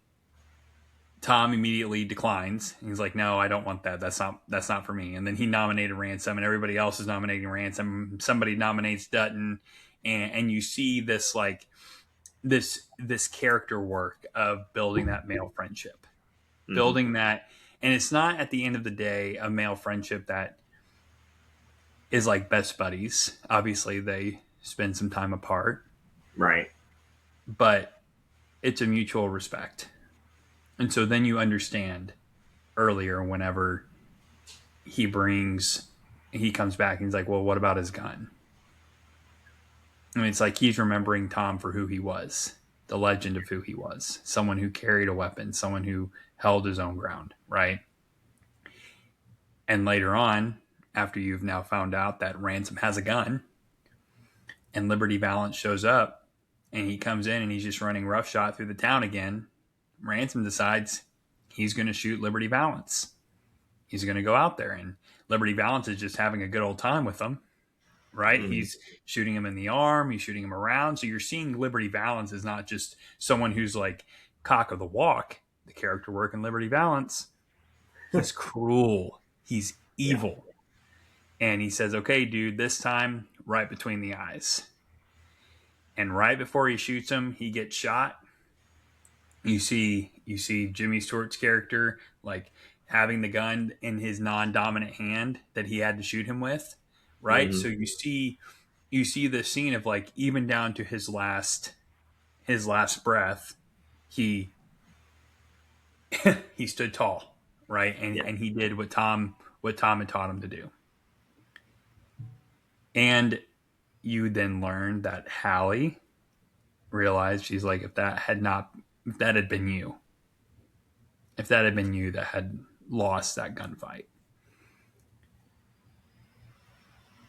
Speaker 4: Tom immediately declines. He's like, "No, I don't want that. That's not for me." And then he nominated Ransom, and everybody else is nominating Ransom. Somebody nominates Dutton, and you see this like this character work of building that male friendship, building that, and it's not at the end of the day a male friendship that is like best buddies. Obviously, they spend some time apart,
Speaker 5: Right.
Speaker 4: but it's a mutual respect. And so then you understand earlier whenever he comes back and he's like, well, what about his gun? I mean, it's like he's remembering Tom for who he was, the legend of who he was, someone who carried a weapon, someone who held his own ground, right? And later on, after you've now found out that Ransom has a gun and Liberty Valance shows up and he comes in and he's just running roughshod through the town again, Ransom decides he's going to shoot Liberty Valance. He's going to go out there, and Liberty Valance is just having a good old time with him, right? Mm-hmm. He's shooting him in the arm. He's shooting him around. So you're seeing Liberty Valance is not just someone who's like cock of the walk. The character work in Liberty Valance, he's cruel. He's evil. And he says, okay, dude, this time right between the eyes. And right before he shoots him, he gets shot. You see Jimmy Stewart's character like having the gun in his non-dominant hand that he had to shoot him with, right? Mm-hmm. So you see the scene of like even down to his last breath, he stood tall, right? And he did what Tom had taught him to do. And you then learn that Hallie realized, she's like, if that had been you that had lost that gunfight.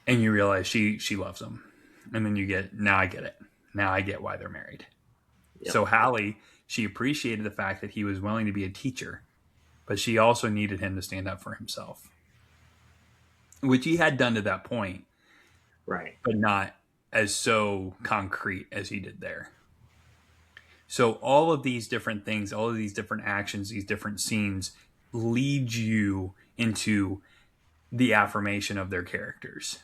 Speaker 4: And you realize she loves him. And then now I get it. Now I get why they're married. Yep. So Hallie, she appreciated the fact that he was willing to be a teacher, but she also needed him to stand up for himself, which he had done to that point.
Speaker 5: Right.
Speaker 4: But not as so concrete as he did there. So all of these different things, all of these different actions, these different scenes lead you into the affirmation of their characters.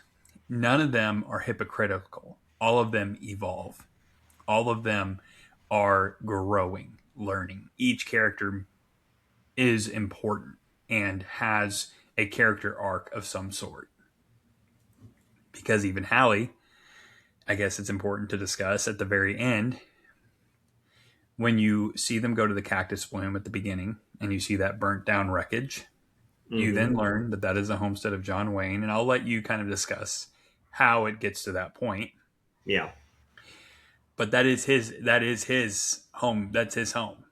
Speaker 4: None of them are hypocritical. All of them evolve. All of them are growing, learning. Each character is important and has a character arc of some sort. Because even Hallie, I guess it's important to discuss at the very end, when you see them go to the cactus bloom at the beginning and you see that burnt down wreckage, you then learn that is the homestead of John Wayne. And I'll let you kind of discuss how it gets to that point.
Speaker 5: Yeah.
Speaker 4: But that is his home. That's his home.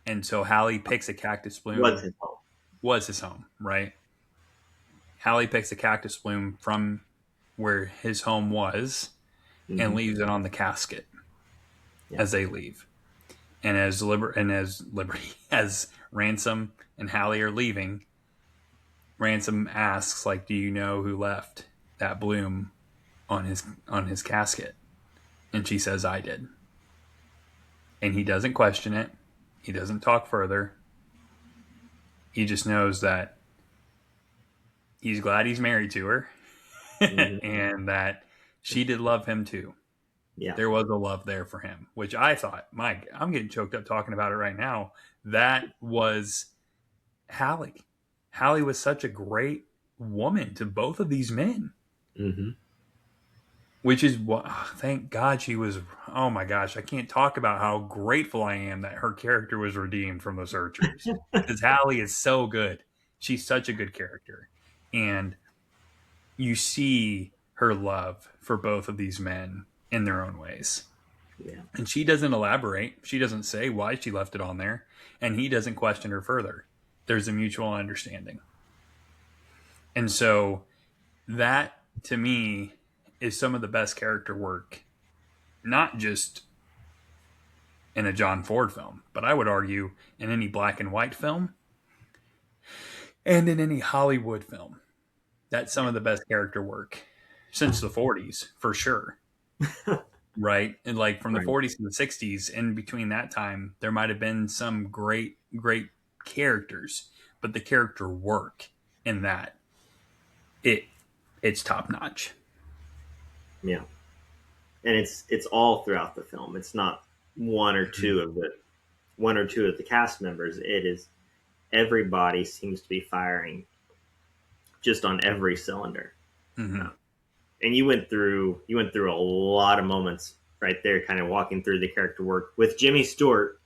Speaker 4: And so Hallie picks a cactus bloom. Was his home, right? Hallie picks a cactus bloom from where his home was and leaves it on the casket as they leave. And as Ransom and Hallie are leaving, Ransom asks, like, do you know who left that bloom on his casket? And she says, I did. And he doesn't question it. He doesn't talk further. He just knows that he's glad he's married to her and that she did love him too. Yeah. There was a love there for him, which I thought, Mike, I'm getting choked up talking about it right now. That was Hallie. Hallie was such a great woman to both of these men. Mm-hmm. Which is what, thank God she was. Oh my gosh, I can't talk about how grateful I am that her character was redeemed from the Searchers. Because Hallie is so good. She's such a good character. And you see her love for both of these men in their own ways.
Speaker 5: Yeah.
Speaker 4: And she doesn't elaborate. She doesn't say why she left it on there. And he doesn't question her further. There's a mutual understanding. And so that, to me, is some of the best character work, not just in a John Ford film, but I would argue in any black and white film and in any Hollywood film. That's some of the best character work since the 40s, for sure. Right? And like from the 40s and the 60s, in between that time, there might have been some great, great characters, but the character work in that, it's top notch.
Speaker 5: Yeah. And it's all throughout the film. It's not one or two of the cast members. It is everybody seems to be firing just on every cylinder.
Speaker 4: Mm-hmm.
Speaker 5: And you went through a lot of moments right there, kind of walking through the character work with Jimmy Stewart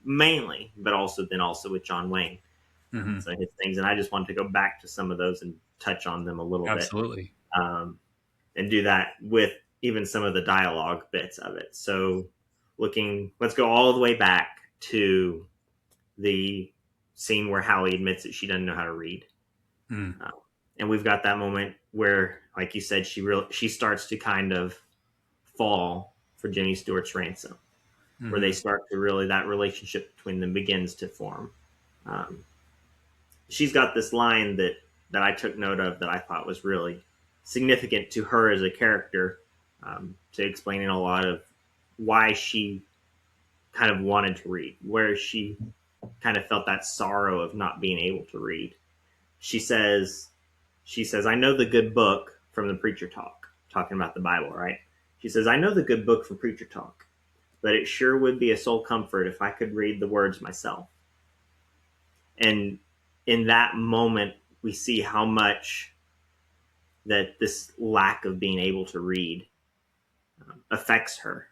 Speaker 5: mainly, but also with John Wayne.
Speaker 4: Mm-hmm.
Speaker 5: So his things, and I just wanted to go back to some of those and touch on them a little
Speaker 4: Absolutely.
Speaker 5: bit, and do that with even some of the dialogue bits of it. So let's go all the way back to the scene where Hallie admits that she doesn't know how to read.
Speaker 4: Mm.
Speaker 5: And we've got that moment where, like you said, she starts to kind of fall for Jimmy Stewart's ransom, where they start to really, that relationship between them begins to form. She's got this line that I took note of that I thought was really significant to her as a character, to explaining a lot of why she kind of wanted to read, where she kind of felt that sorrow of not being able to read. She says, I know the good book from the preacher talk, talking about the Bible, right? She says, I know the good book from preacher talk, but it sure would be a soul comfort if I could read the words myself. And in that moment, we see how much that this lack of being able to read affects her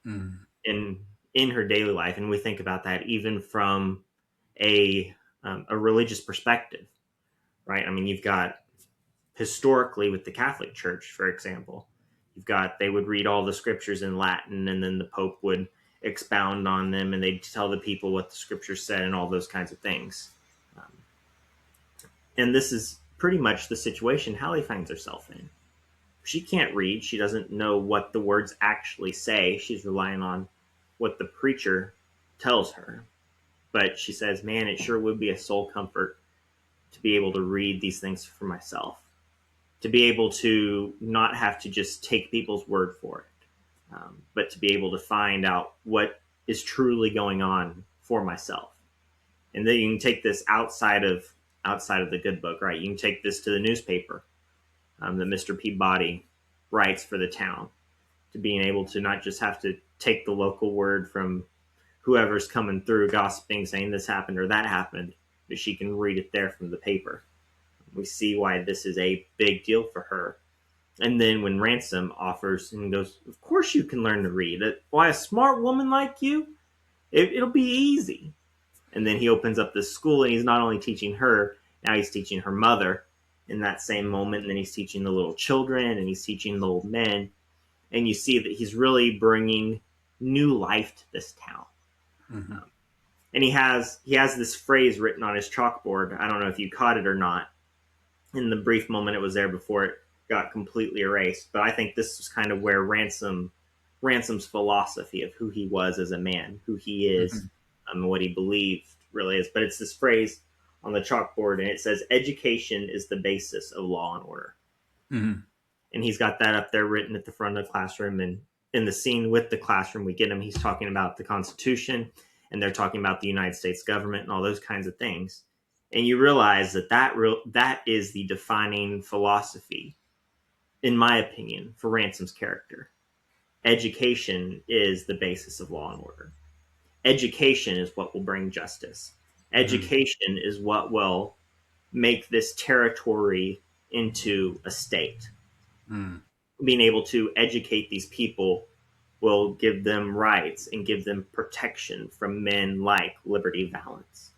Speaker 5: in her daily life. And we think about that even from a religious perspective, right? I mean, you've got historically with the Catholic Church, for example, they would read all the scriptures in Latin, and then the Pope would expound on them, and they'd tell the people what the scriptures said and all those kinds of things. And this is pretty much the situation Hallie finds herself in. She can't read. She doesn't know what the words actually say. She's relying on what the preacher tells her. But she says, man, it sure would be a soul comfort to be able to read these things for myself, to be able to not have to just take people's word for it, but to be able to find out what is truly going on for myself. And then you can take this outside of the good book, right? You can take this to the newspaper that Mr. Peabody writes for the town, to being able to not just have to take the local word from whoever's coming through gossiping, saying this happened or that happened, but she can read it there from the paper. We see why this is a big deal for her. And then when Ransom offers and goes, of course you can learn to read. Why, a smart woman like you? It'll be easy. And then he opens up this school, and he's not only teaching her, now he's teaching her mother in that same moment. And then he's teaching the little children, and he's teaching the old men. And you see that he's really bringing new life to this town. Mm-hmm. And he has this phrase written on his chalkboard. I don't know if you caught it or not. In the brief moment it was there before it got completely erased. But I think this was kind of where Ransom's philosophy of who he was as a man, who he is, and what he believed really is. But it's this phrase on the chalkboard, and it says, education is the basis of law and order. Mm-hmm. And he's got that up there written at the front of the classroom. And in the scene with the classroom, we get him, he's talking about the Constitution, and they're talking about the United States government and all those kinds of things. And you realize that is the defining philosophy, in my opinion, for Ransom's character. Education is the basis of law and order. Education is what will bring justice. Education is what will make this territory into a state. being able to educate these people will give them rights and give them protection from men like Liberty Valance.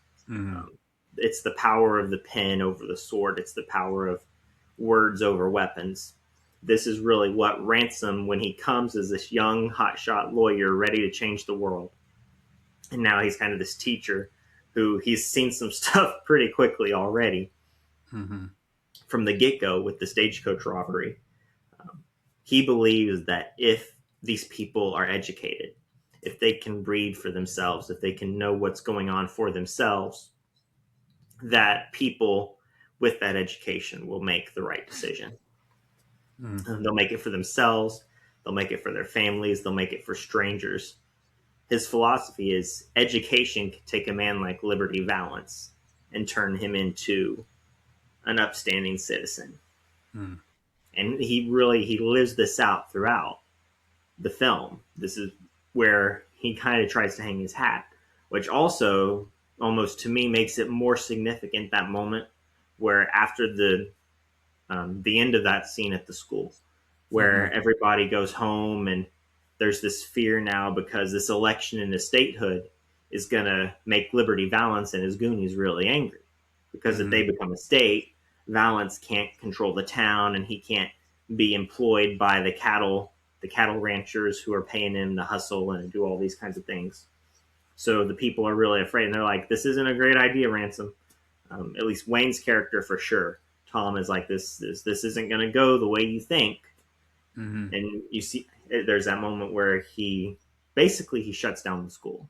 Speaker 5: It's the power of the pen over the sword. It's the power of words over weapons. This is really what Ransom, when he comes as this young hotshot lawyer ready to change the world, and now he's kind of this teacher who he's seen some stuff pretty quickly already from the get-go with the stagecoach robbery. He believes that if these people are educated, if they can read for themselves, if they can know what's going on for themselves, that people with that education will make the right decision. They'll make it for themselves. They'll make it for their families. They'll make it for strangers. His philosophy is education can take a man like Liberty Valance and turn him into an upstanding citizen. And he lives this out throughout the film. This is where he kind of tries to hang his hat, which also almost to me makes it more significant, that moment where after the end of that scene at the school where everybody goes home and there's this fear now because this election into statehood is going to make Liberty Valance and his Goonies really angry, because if they become a state, Valance can't control the town and he can't be employed by the cattle ranchers who are paying him to hustle and do all these kinds of things. So the people are really afraid, and they're like, this isn't a great idea, Ransom. At least Wayne's character for sure. Tom is like, this isn't going to go the way you think. And you see, there's that moment where he shuts down the school.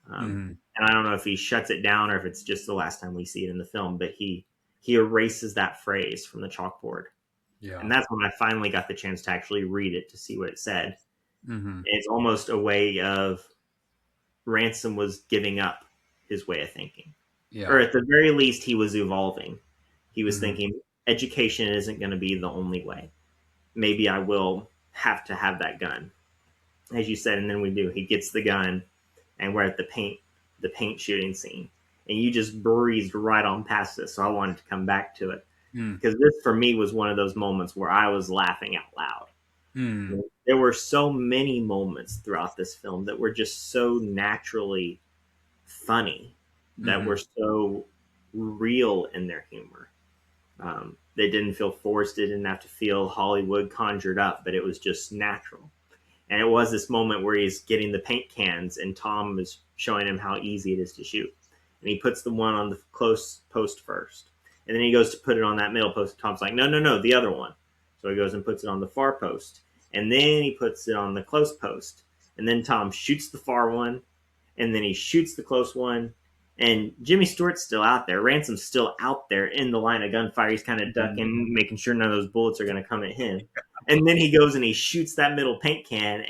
Speaker 5: And I don't know if he shuts it down or if it's just the last time we see it in the film, but he erases that phrase from the chalkboard. Yeah. And that's when I finally got the chance to actually read it to see what it said. It's almost a way of Ransom was giving up his way of thinking. Yeah. Or at the very least, he was evolving. He was thinking, education isn't going to be the only way. Maybe I will have to have that gun. As you said, and then we do. He gets the gun, and we're at the paint shooting scene. And you just breezed right on past this, so I wanted to come back to it. Because this, for me, was one of those moments where I was laughing out loud. There were so many moments throughout this film that were just so naturally funny, that were so real in their humor. They didn't feel forced. They didn't have to feel Hollywood conjured up, but it was just natural. And it was this moment where he's getting the paint cans and Tom is showing him how easy it is to shoot. And he puts the one on the close post first. And then he goes to put it on that middle post. Tom's like, no, the other one. So he goes and puts it on the far post. And then he puts it on the close post. And then Tom shoots the far one. And then he shoots the close one. And Jimmy Stewart's still out there. Ransom's still out there in the line of gunfire. He's kind of ducking, making sure none of those bullets are going to come at him. And then he goes and he shoots that middle paint can,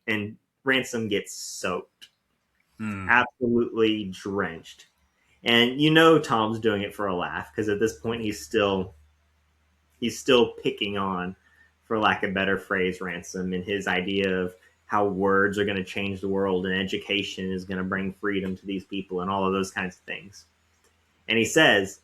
Speaker 5: and Ransom gets soaked. Absolutely drenched. And you know Tom's doing it for a laugh, because at this point he's still picking on, for lack of a better phrase, Ransom, and his idea of how words are going to change the world and education is going to bring freedom to these people and all of those kinds of things. And he says,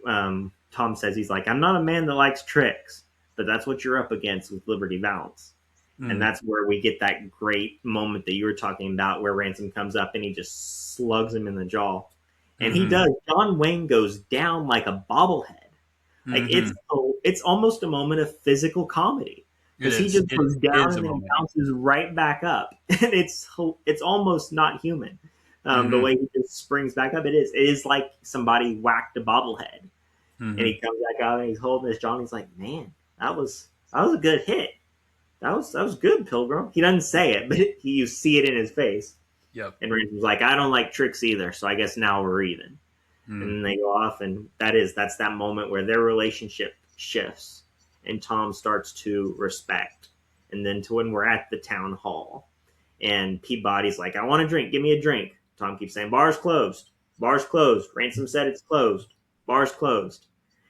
Speaker 5: Tom says, he's like, I'm not a man that likes tricks, but that's what you're up against with Liberty Valance. And that's where we get that great moment that you were talking about, where Ransom comes up and he just slugs him in the jaw. And he does. John Wayne goes down like a bobblehead. Like it's almost a moment of physical comedy. Because he just goes down and then bounces right back up. And it's almost not human. The way he just springs back up. It is like somebody whacked a bobblehead. And he comes back out and he's holding his jaw and he's like, man, that was a good hit. That was good, Pilgrim. He doesn't say it, but you see it in his face. Yep. And Ransom's like, I don't like tricks either, so I guess now we're even. And then they go off, and that's that moment where their relationship shifts. And Tom starts to respect. And then to when we're at the town hall. And Peabody's like, I want a drink. Give me a drink. Tom keeps saying, bar's closed. Bar's closed. Ransom said it's closed. Bar's closed.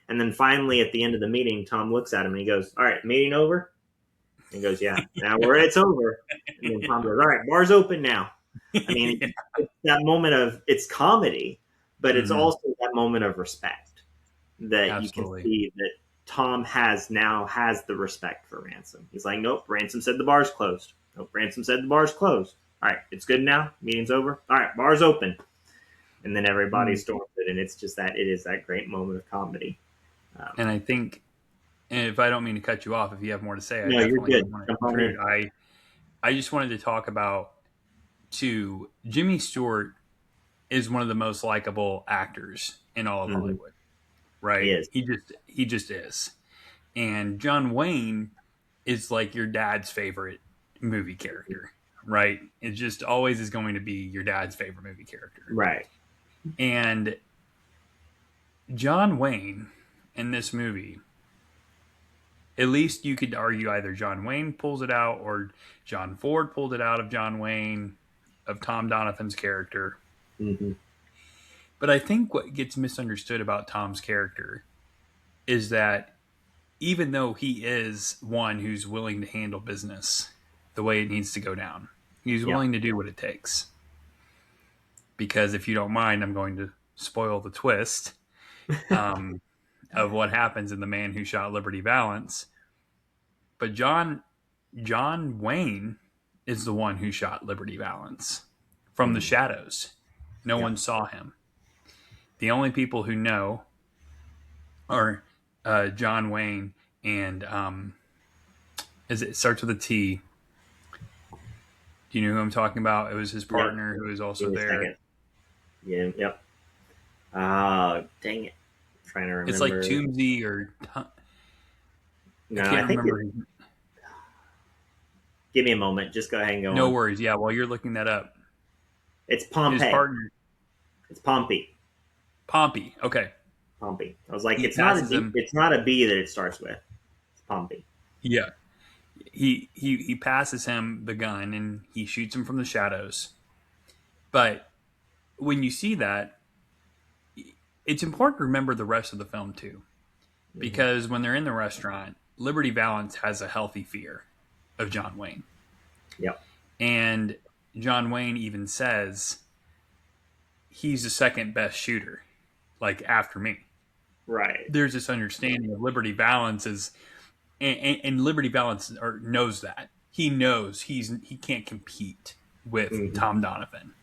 Speaker 5: And then finally at the end of the meeting, Tom looks at him and he goes, all right, meeting over? And he goes, yeah. Now it's over. And then Tom goes, all right, bar's open now. I mean, it's that moment of, it's comedy, but it's also that moment of respect that you can see that Tom now has the respect for Ransom. He's like, nope, Ransom said the bar's closed. Nope, Ransom said the bar's closed. All right, it's good now. Meeting's over. All right, bar's open. And then everybody storms it, and it's just it is that great moment of comedy.
Speaker 4: And I think, and if I don't mean to cut you off, if you have more to say, I
Speaker 5: No, you're
Speaker 4: definitely
Speaker 5: good.
Speaker 4: want to
Speaker 5: Jump on
Speaker 4: intrude.
Speaker 5: in.
Speaker 4: I just wanted to talk about, too, Jimmy Stewart is one of the most likable actors in all of Hollywood, right?
Speaker 5: He is.
Speaker 4: He just is. And John Wayne is like your dad's favorite movie character, right? It just always is going to be your dad's favorite movie character.
Speaker 5: Right.
Speaker 4: And John Wayne in this movie, at least you could argue either John Wayne pulls it out or John Ford pulled it out of John Wayne, of Tom Donovan's character.
Speaker 5: Mm-hmm.
Speaker 4: But I think what gets misunderstood about Tom's character is that even though he is one who's willing to handle business the way it needs to go down, he's willing to do what it takes. Because if you don't mind, I'm going to spoil the twist of what happens in The Man Who Shot Liberty Valance. But John Wayne is the one who shot Liberty Valance from the shadows. No one saw him. The only people who know are John Wayne and it starts with a T. Do you know who I'm talking about? It was his partner who was also there.
Speaker 5: Yeah. Yep. Dang it! I'm trying to remember.
Speaker 4: It's like Toomsy or
Speaker 5: No,
Speaker 4: I can't remember.
Speaker 5: Give me a moment. Just go ahead and go.
Speaker 4: No
Speaker 5: on.
Speaker 4: worries. Yeah, while you're looking that up,
Speaker 5: It's Pompey.
Speaker 4: his partner
Speaker 5: It's Pompey.
Speaker 4: Pompey. Okay.
Speaker 5: Pompey. I was like,
Speaker 4: He
Speaker 5: it's not
Speaker 4: passes him.
Speaker 5: it's not a B that it starts with. It's Pompey.
Speaker 4: Yeah. He passes him the gun and he shoots him from the shadows. But when you see that, it's important to remember the rest of the film too. Because when they're in the restaurant, Liberty Valance has a healthy fear of John Wayne.
Speaker 5: Yep.
Speaker 4: And John Wayne even says he's the second best shooter, like after me.
Speaker 5: Right.
Speaker 4: There's this understanding of Liberty Valance is, and Liberty Valance knows that. He knows he can't compete with Tom Donovan.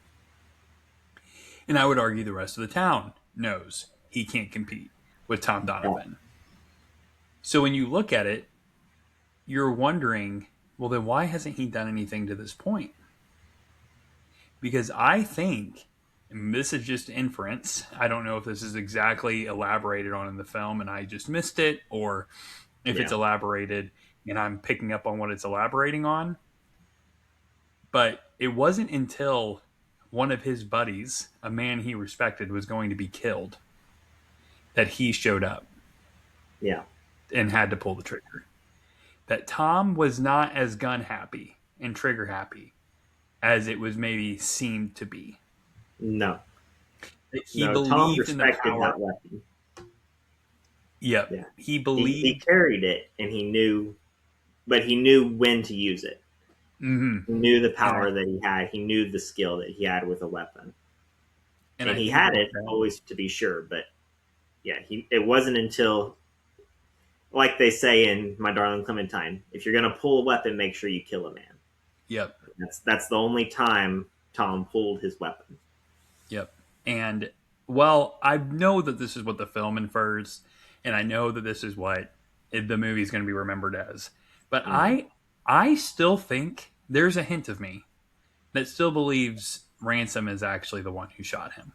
Speaker 4: And I would argue the rest of the town knows he can't compete with Tom Donovan. So when you look at it, you're wondering, well, then why hasn't he done anything to this point? Because I think, and this is just inference, I don't know if this is exactly elaborated on in the film and I just missed it, or if it's elaborated and I'm picking up on what it's elaborating on. But it wasn't until one of his buddies, a man he respected, was going to be killed, that he showed up.
Speaker 5: Yeah.
Speaker 4: And had to pull the trigger. That Tom was not as gun happy and trigger happy as it was maybe seemed to be.
Speaker 5: No.
Speaker 4: He
Speaker 5: Tom
Speaker 4: believed in the
Speaker 5: respected
Speaker 4: power.
Speaker 5: that weapon.
Speaker 4: Yep.
Speaker 5: Yeah.
Speaker 4: He believed.
Speaker 5: He carried it, and he knew when to use it.
Speaker 4: Mm-hmm.
Speaker 5: He knew the power that he had. He knew the skill that he had with a weapon. And he had it, always to be sure. But yeah, it wasn't until, like they say in My Darling Clementine, if you're going to pull a weapon, make sure you kill a man.
Speaker 4: Yep.
Speaker 5: That's the only time Tom pulled his weapon.
Speaker 4: Yep. And, well, I know that this is what the film infers, and I know that this is what the movie is going to be remembered as. But I still think there's a hint of me that still believes Ransom is actually the one who shot him.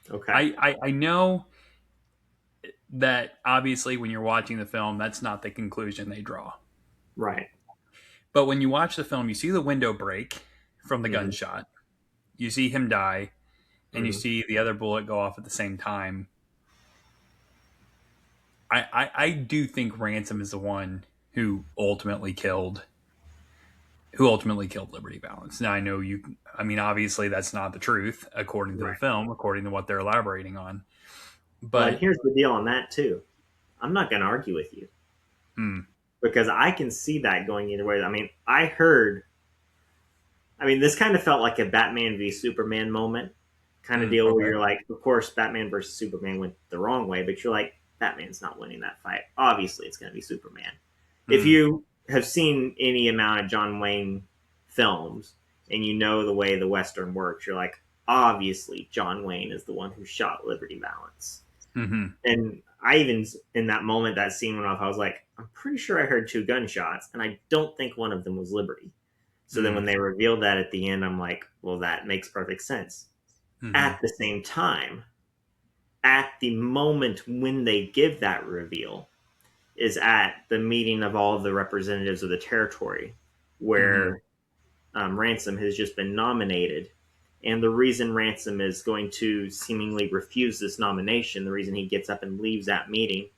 Speaker 5: Okay.
Speaker 4: I know that obviously when you're watching the film, that's not the conclusion they draw.
Speaker 5: Right.
Speaker 4: But when you watch the film, you see the window break from the gunshot. You see him die, and you see the other bullet go off at the same time. I do think Ransom is the one who ultimately killed Liberty Valance. Now, I know obviously that's not the truth according to the film, according to what they're elaborating on. But
Speaker 5: here's the deal on that too. I'm not going to argue with you because I can see that going either way. I mean, this kind of felt like a Batman v Superman moment kind of deal where you're like, of course, Batman versus Superman went the wrong way, but you're like, Batman's not winning that fight. Obviously, it's going to be Superman. If you have seen any amount of John Wayne films and you know the way the Western works, you're like, obviously, John Wayne is the one who shot Liberty Valance.
Speaker 4: Mm-hmm.
Speaker 5: And I even, in that moment, that scene went off, I was like, I'm pretty sure I heard 2 gunshots, and I don't think one of them was Liberty. So then when they revealed that at the end, I'm like, well, that makes perfect sense.
Speaker 4: Mm-hmm.
Speaker 5: At the same time, at the moment when they give that reveal, is at the meeting of all of the representatives of the territory, where Ransom has just been nominated. And the reason Ransom is going to seemingly refuse this nomination, the reason he gets up and leaves that meeting,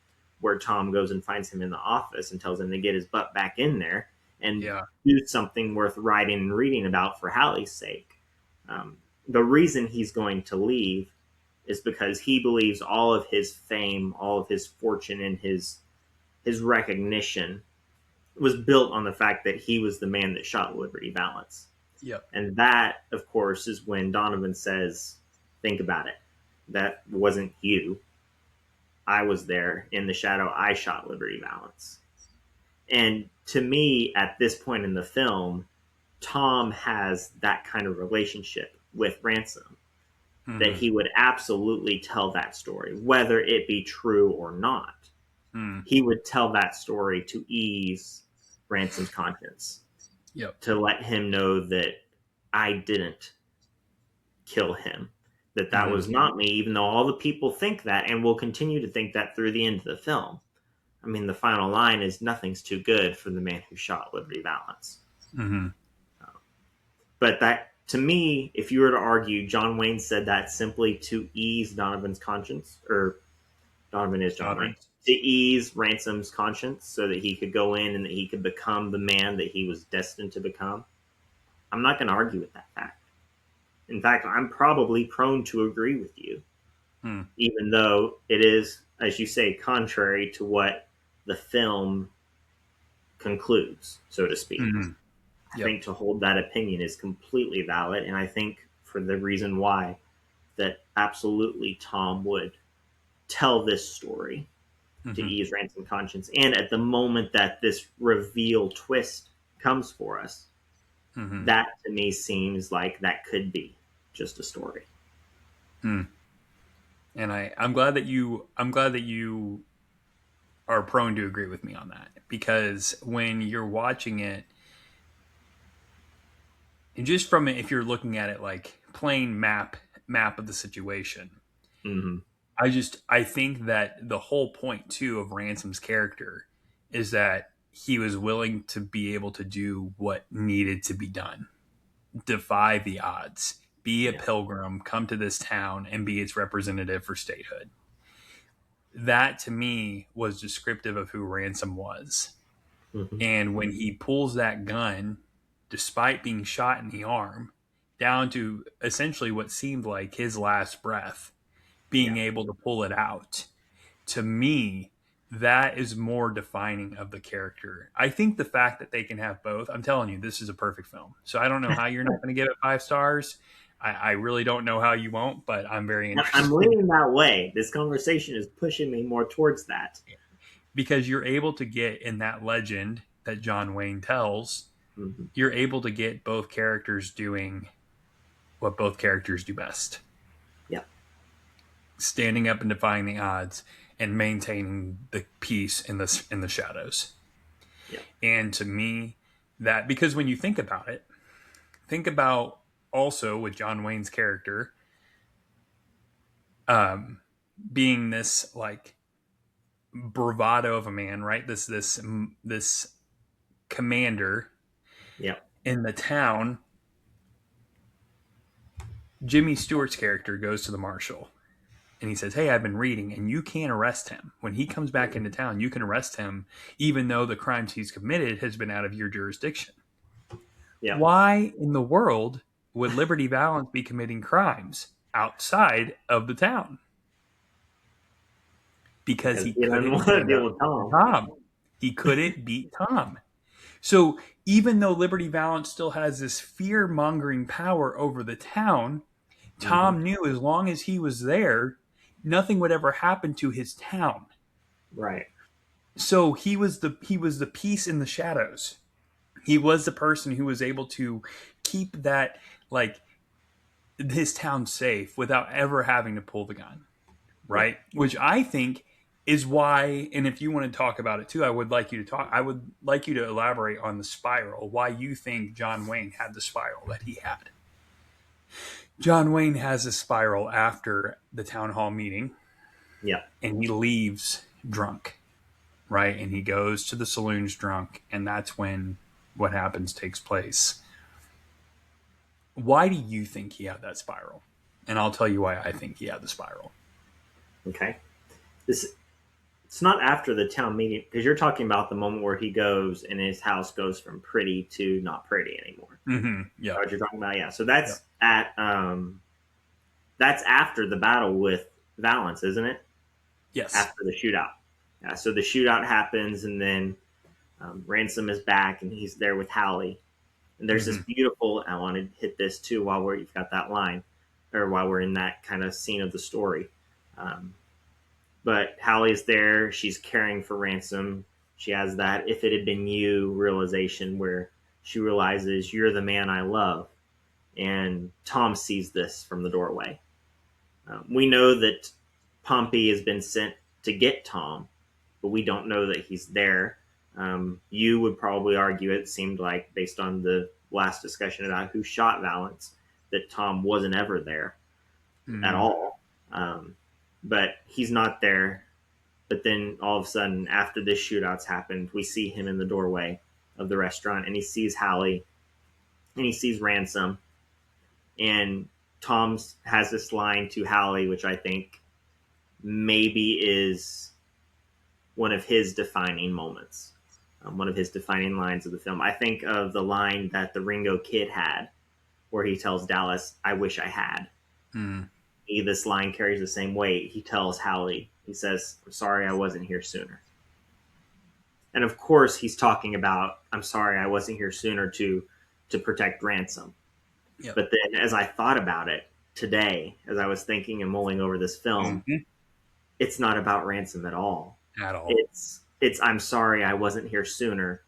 Speaker 5: where Tom goes and finds him in the office and tells him to get his butt back in there and do something worth writing and reading about for Hallie's sake. The reason he's going to leave is because he believes all of his fame, all of his fortune, and his recognition was built on the fact that he was the man that shot Liberty Valance.
Speaker 4: Yep.
Speaker 5: And that, of course, is when Donovan says, think about it. That wasn't you. I was there in the shadow. I shot Liberty Valance. And to me, at this point in the film, Tom has that kind of relationship with Ransom, that he would absolutely tell that story, whether it be true or not. He would tell that story to ease Ransom's conscience.
Speaker 4: Yep.
Speaker 5: To let him know that I didn't kill him, that was not me, even though all the people think that and will continue to think that through the end of the film. I mean, the final line is, nothing's too good for the man who shot Liberty Valance. But that, to me, if you were to argue, John Wayne said that simply to ease Donovan's conscience, or Donovan is John Wayne, to ease Ransom's conscience so that he could go in and that he could become the man that he was destined to become. I'm not going to argue with that fact. In fact, I'm probably prone to agree with you, even though it is, as you say, contrary to what the film concludes, so to speak. I think to hold that opinion is completely valid, and I think for the reason why, that absolutely Tom would tell this story to ease Ransom's conscience. And at the moment that this reveal twist comes for us, that to me seems like that could be just a story.
Speaker 4: And I'm glad that you are prone to agree with me on that, because when you're watching it, and just from it, if you're looking at it like plain map of the situation, I think that the whole point too of Ransom's character is that he was willing to be able to do what needed to be done, defy the odds, be a pilgrim, come to this town and be its representative for statehood. That to me was descriptive of who Ransom was. And when he pulls that gun, despite being shot in the arm, down to essentially what seemed like his last breath, being able to pull it out, to me, that is more defining of the character. I think the fact that they can have both, I'm telling you, this is a perfect film. So I don't know how you're not going to give it 5 stars. I really don't know how you won't, but I'm very interested.
Speaker 5: I'm leaning that way. This conversation is pushing me more towards that.
Speaker 4: Because you're able to get in that legend that John Wayne tells, you're able to get both characters doing what both characters do best.
Speaker 5: Yeah.
Speaker 4: Standing up and defying the odds and maintaining the peace in the shadows.
Speaker 5: Yeah.
Speaker 4: And to me, that, because when you think about it, think about also with John Wayne's character being this like bravado of a man, right? This commander in the town. Jimmy Stewart's character goes to the marshal and he says, hey, I've been reading and you can't arrest him. When he comes back into town, you can arrest him even though the crimes he's committed has been out of your jurisdiction. Yeah. Why in the world would Liberty Valance be committing crimes outside of the town? Because he couldn't deal with Tom. He couldn't beat Tom. So even though Liberty Valance still has this fear-mongering power over the town, Tom knew as long as he was there, nothing would ever happen to his town.
Speaker 5: Right.
Speaker 4: So he was the piece in the shadows. He was the person who was able to keep that, like, his town safe without ever having to pull the gun,
Speaker 5: Yeah.
Speaker 4: right? Which I think is why, and if you want to talk about it too, I would like you to elaborate on the spiral, why you think John Wayne had the spiral that he had. John Wayne has a spiral after the town hall meeting,
Speaker 5: Yeah.
Speaker 4: and he leaves drunk, right? And he goes to the saloons drunk, and that's when what happens takes place. Why do you think he had that spiral? And I'll tell you why I think he had the spiral.
Speaker 5: Okay. It's not after the town meeting, because you're talking about the moment where he goes and his house goes from pretty to not pretty anymore.
Speaker 4: Mm-hmm. Yeah.
Speaker 5: What you're talking about, yeah. So that's that's after the battle with Valance, isn't it?
Speaker 4: Yes.
Speaker 5: After the shootout. Yeah. So the shootout happens, and then Ransom is back, and he's there with Hallie. And there's this beautiful. I want to hit this too while you've got that line, or while we're in that kind of scene of the story. But Hallie's there. She's caring for Ransom. She has that "if it had been you" realization where she realizes you're the man I love. And Tom sees this from the doorway. We know that Pompey has been sent to get Tom, but we don't know that he's there. You would probably argue, it seemed like, based on the last discussion about who shot Valance, that Tom wasn't ever there at all. But he's not there. But then all of a sudden, after this shootout's happened, we see him in the doorway of the restaurant, and he sees Hallie, and he sees Ransom. And Tom has this line to Hallie, which I think maybe is one of his defining moments, one of his defining lines of the film. I think of the line that the Ringo Kid had, where he tells Dallas, "I wish I had." This line carries the same weight. He tells Hallie, he says, "I'm sorry I wasn't here sooner." And of course, he's talking about, "I'm sorry I wasn't here sooner" to protect Ransom.
Speaker 4: Yep.
Speaker 5: But then as I thought about it today, as I was thinking and mulling over this film, it's not about Ransom at all.
Speaker 4: At all.
Speaker 5: It's "I'm sorry I wasn't here sooner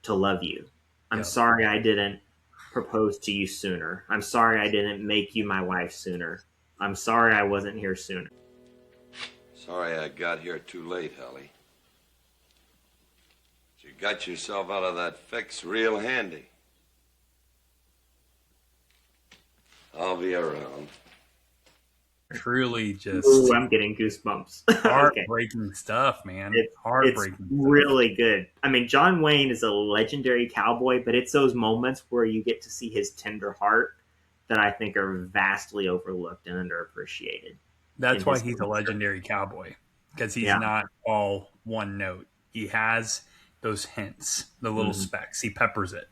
Speaker 5: to love you. I'm sorry I didn't propose to you sooner. I'm sorry I didn't make you my wife sooner. I'm sorry I wasn't here sooner."
Speaker 8: Sorry I got here too late, Hallie. You got yourself out of that fix real handy. I'll be around.
Speaker 4: Truly just
Speaker 5: Ooh, I'm getting goosebumps.
Speaker 4: heartbreaking stuff, man. Heartbreaking.
Speaker 5: It's really good. I mean, John Wayne is a legendary cowboy, but it's those moments where you get to see his tender heart that I think are vastly overlooked and underappreciated.
Speaker 4: That's why he's a legendary cowboy, because he's not all one note. He has those hints, the little specks. He peppers it.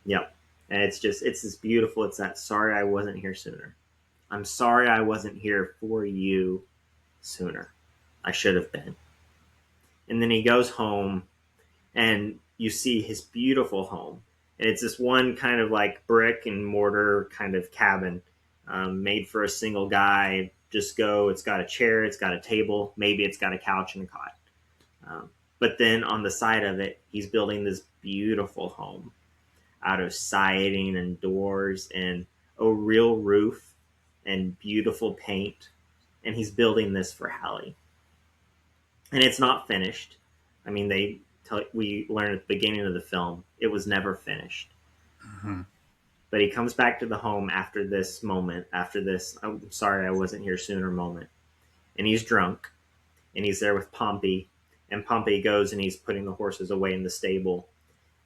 Speaker 5: Yep. And it's this beautiful, it's that "sorry I wasn't here sooner. I'm sorry I wasn't here for you sooner. I should have been." And then he goes home, and you see his beautiful home. And it's this one kind of like brick and mortar kind of cabin, made for a single guy. It's got a chair, it's got a table, maybe it's got a couch and a cot. But then on the side of it, he's building this beautiful home out of siding and doors and a real roof and beautiful paint. And he's building this for Hallie. And it's not finished. I mean, we learn at the beginning of the film, it was never finished. But he comes back to the home after this moment, after this "I'm sorry I wasn't here sooner" moment. And he's drunk, and he's there with Pompey. And Pompey goes and he's putting the horses away in the stable.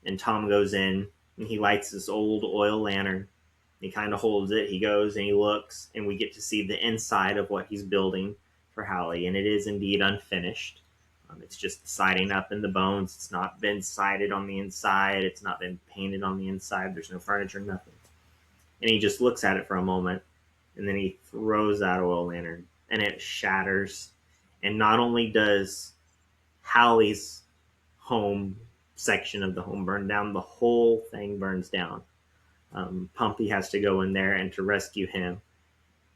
Speaker 5: And Tom goes in, and he lights this old oil lantern. He kind of holds it. He goes and he looks, and we get to see the inside of what he's building for Hallie. And it is indeed unfinished. It's just siding up in the bones. It's not been sided on the inside. It's not been painted on the inside. There's no furniture, nothing. And he just looks at it for a moment, and then he throws that oil lantern, and it shatters. And not only does Hallie's home section of the home burn down, the whole thing burns down. Pompey has to go in there and to rescue him.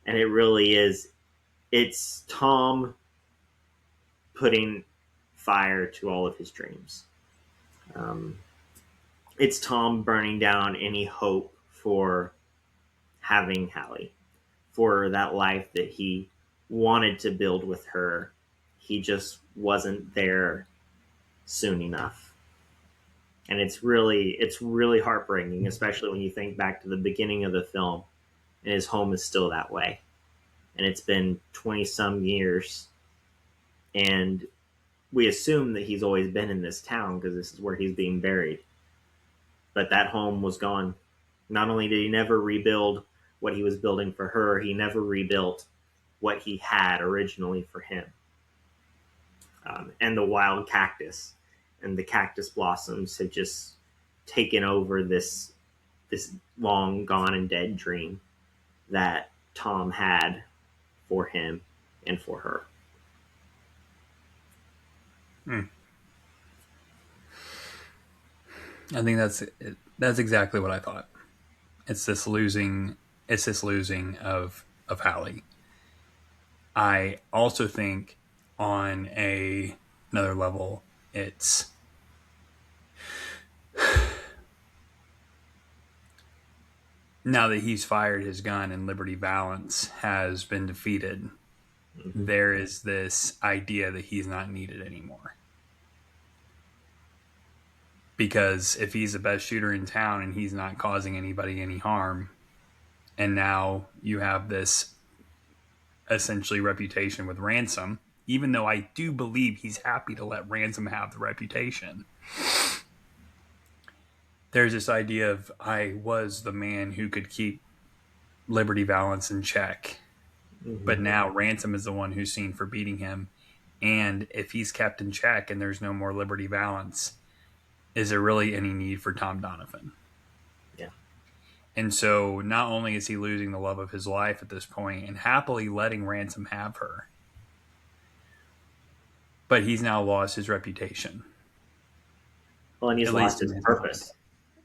Speaker 5: And it's Tom putting fire to all of his dreams. It's Tom burning down any hope for having Hallie, for that life that he wanted to build with her. He just wasn't there soon enough. And it's really heartbreaking, especially when you think back to the beginning of the film, and his home is still that way. And it's been 20 some years, and we assume that he's always been in this town because this is where he's being buried. But that home was gone. Not only did he never rebuild what he was building for her, he never rebuilt what he had originally for him. And the wild cactus and the cactus blossoms have just taken over this long gone and dead dream that Tom had for him and for her.
Speaker 4: I think that's exactly what I thought. It's this losing of Hallie. I also think on another level, it's now that he's fired his gun and Liberty Valance has been defeated, there is this idea that he's not needed anymore. Because if he's the best shooter in town and he's not causing anybody any harm, and now you have this essentially reputation with Ransom, even though I do believe he's happy to let Ransom have the reputation, there's this idea of I was the man who could keep Liberty Valance in check, but now Ransom is the one who's seen for beating him, and if he's kept in check and there's no more Liberty Valance, is there really any need for Tom Donovan?
Speaker 5: Yeah.
Speaker 4: And so not only is he losing the love of his life at this point and happily letting Ransom have her, but he's now lost his reputation.
Speaker 5: Well, and he's lost his purpose.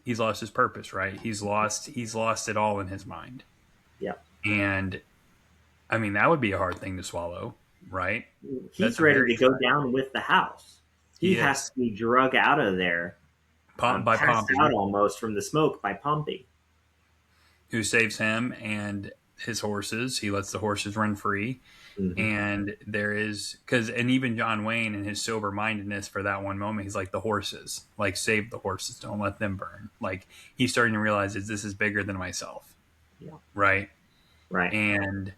Speaker 4: He's lost his purpose, right? He's lost it all in his mind.
Speaker 5: Yeah.
Speaker 4: And I mean, that would be a hard thing to swallow, right?
Speaker 5: He's ready to go down with the house. He has to be drug out of there.
Speaker 4: By Pompey,
Speaker 5: out almost from the smoke by Pompey,
Speaker 4: who saves him and his horses. He lets the horses run free, and there is and even John Wayne in his sober mindedness for that one moment, he's like, the horses, like, save the horses, don't let them burn. Like, he's starting to realize that this is bigger than myself.
Speaker 5: Yeah.
Speaker 4: Right. And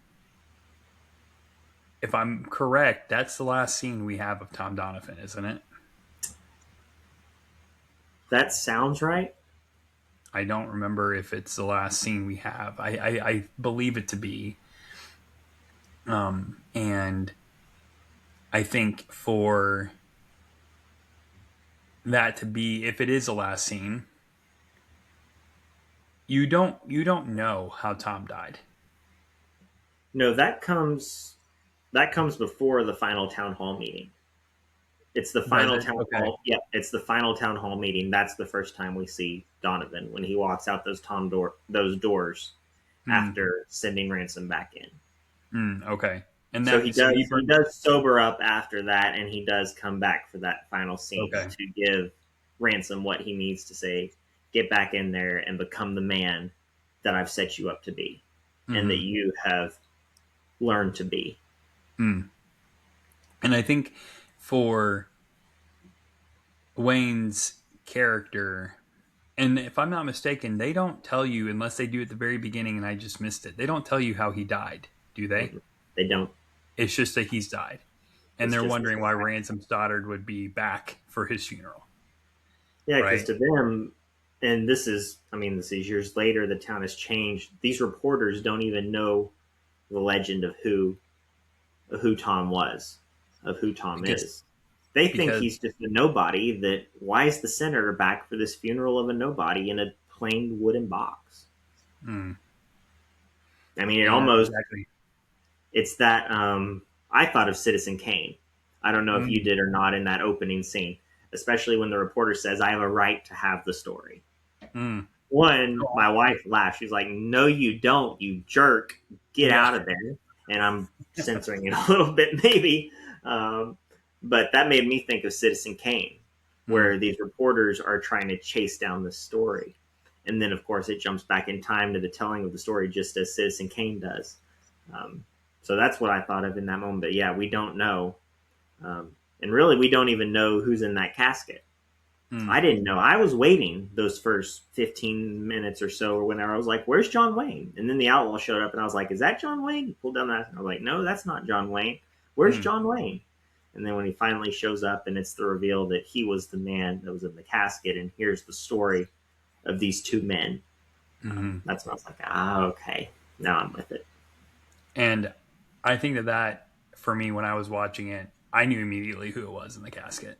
Speaker 4: if I'm correct, that's the last scene we have of Tom Donovan, isn't it?
Speaker 5: That sounds right.
Speaker 4: I don't remember if it's the last scene we have. I believe it to be. And I think for that to be, if it is the last scene, you don't know how Tom died.
Speaker 5: No, that comes before the final town hall meeting. It's the final town hall. Yeah, it's the final town hall meeting. That's the first time we see Donovan when he walks out those doors after sending Ransom back in.
Speaker 4: Okay, and
Speaker 5: so he does sober up after that, and he does come back for that final scene to give Ransom what he needs to say: get back in there and become the man that I've set you up to be, and that you have learned to be.
Speaker 4: And I think for Wayne's character, and if I'm not mistaken, they don't tell you, unless they do at the very beginning and I just missed it, they don't tell you how he died, do they?
Speaker 5: They don't.
Speaker 4: It's just that he's died. And they're wondering why Ransom Stoddard would be back for his funeral.
Speaker 5: Yeah, because to them, and this is years later, the town has changed. These reporters don't even know the legend of who Tom was, of who Tom is. They think he's just a nobody. Why is the senator back for this funeral of a nobody in a plain wooden box? I mean, it's that, I thought of Citizen Kane. I don't know if you did or not in that opening scene, especially when the reporter says, I have a right to have the story. One, my wife laughed. She's like, no, you don't, you jerk. Get out of there. And I'm censoring it a little bit, maybe. But that made me think of Citizen Kane, where these reporters are trying to chase down the story. And then, of course, it jumps back in time to the telling of the story, just as Citizen Kane does. So that's what I thought of in that moment. But yeah, we don't know. And really, we don't even know who's in that casket. I didn't know. I was waiting those first 15 minutes or so, or whenever I was like, where's John Wayne? And then the outlaw showed up, and I was like, is that John Wayne? He pulled down that. I was like, no, that's not John Wayne. Where's John Wayne? And then when he finally shows up, and it's the reveal that he was the man that was in the casket, and here's the story of these two men. That's when I was like, okay, now I'm with it.
Speaker 4: And I think that for me, when I was watching it, I knew immediately who it was in the casket.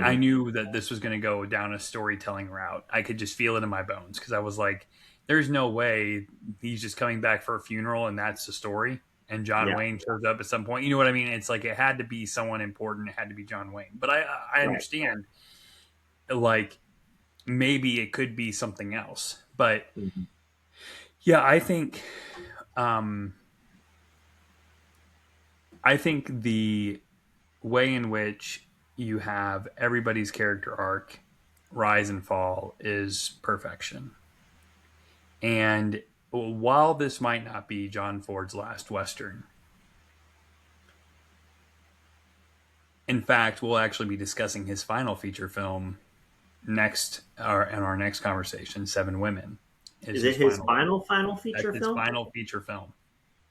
Speaker 4: I knew that this was going to go down a storytelling route. I could just feel it in my bones because I was like, there's no way he's just coming back for a funeral and that's the story. And John Wayne shows up at some point. You know what I mean? It's like it had to be someone important. It had to be John Wayne. But I understand, like, maybe it could be something else. But yeah, I think the way in which you have everybody's character arc rise and fall is perfection. And while this might not be John Ford's last Western, in fact, we'll actually be discussing his final feature film next, or in our next conversation, Seven Women.
Speaker 5: Is it his final feature
Speaker 4: film?
Speaker 5: film?
Speaker 4: His final feature film.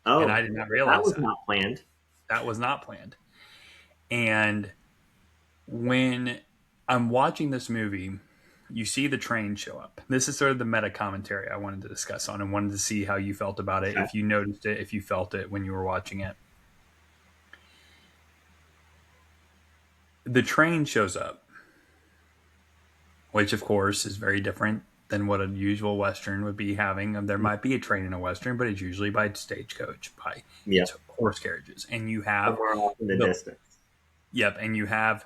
Speaker 5: Oh,
Speaker 4: and I did not realize
Speaker 5: that was not planned.
Speaker 4: That was not planned. And when I'm watching this movie, you see the train show up. This is sort of the meta commentary I wanted to discuss on and wanted to see how you felt about it, if you noticed it, if you felt it when you were watching it. The train shows up, which of course is very different than what a usual Western would be having. There might be a train in a Western, but it's usually by stagecoach, by horse carriages. And you have
Speaker 5: somewhere off in the distance.
Speaker 4: Yep, and you have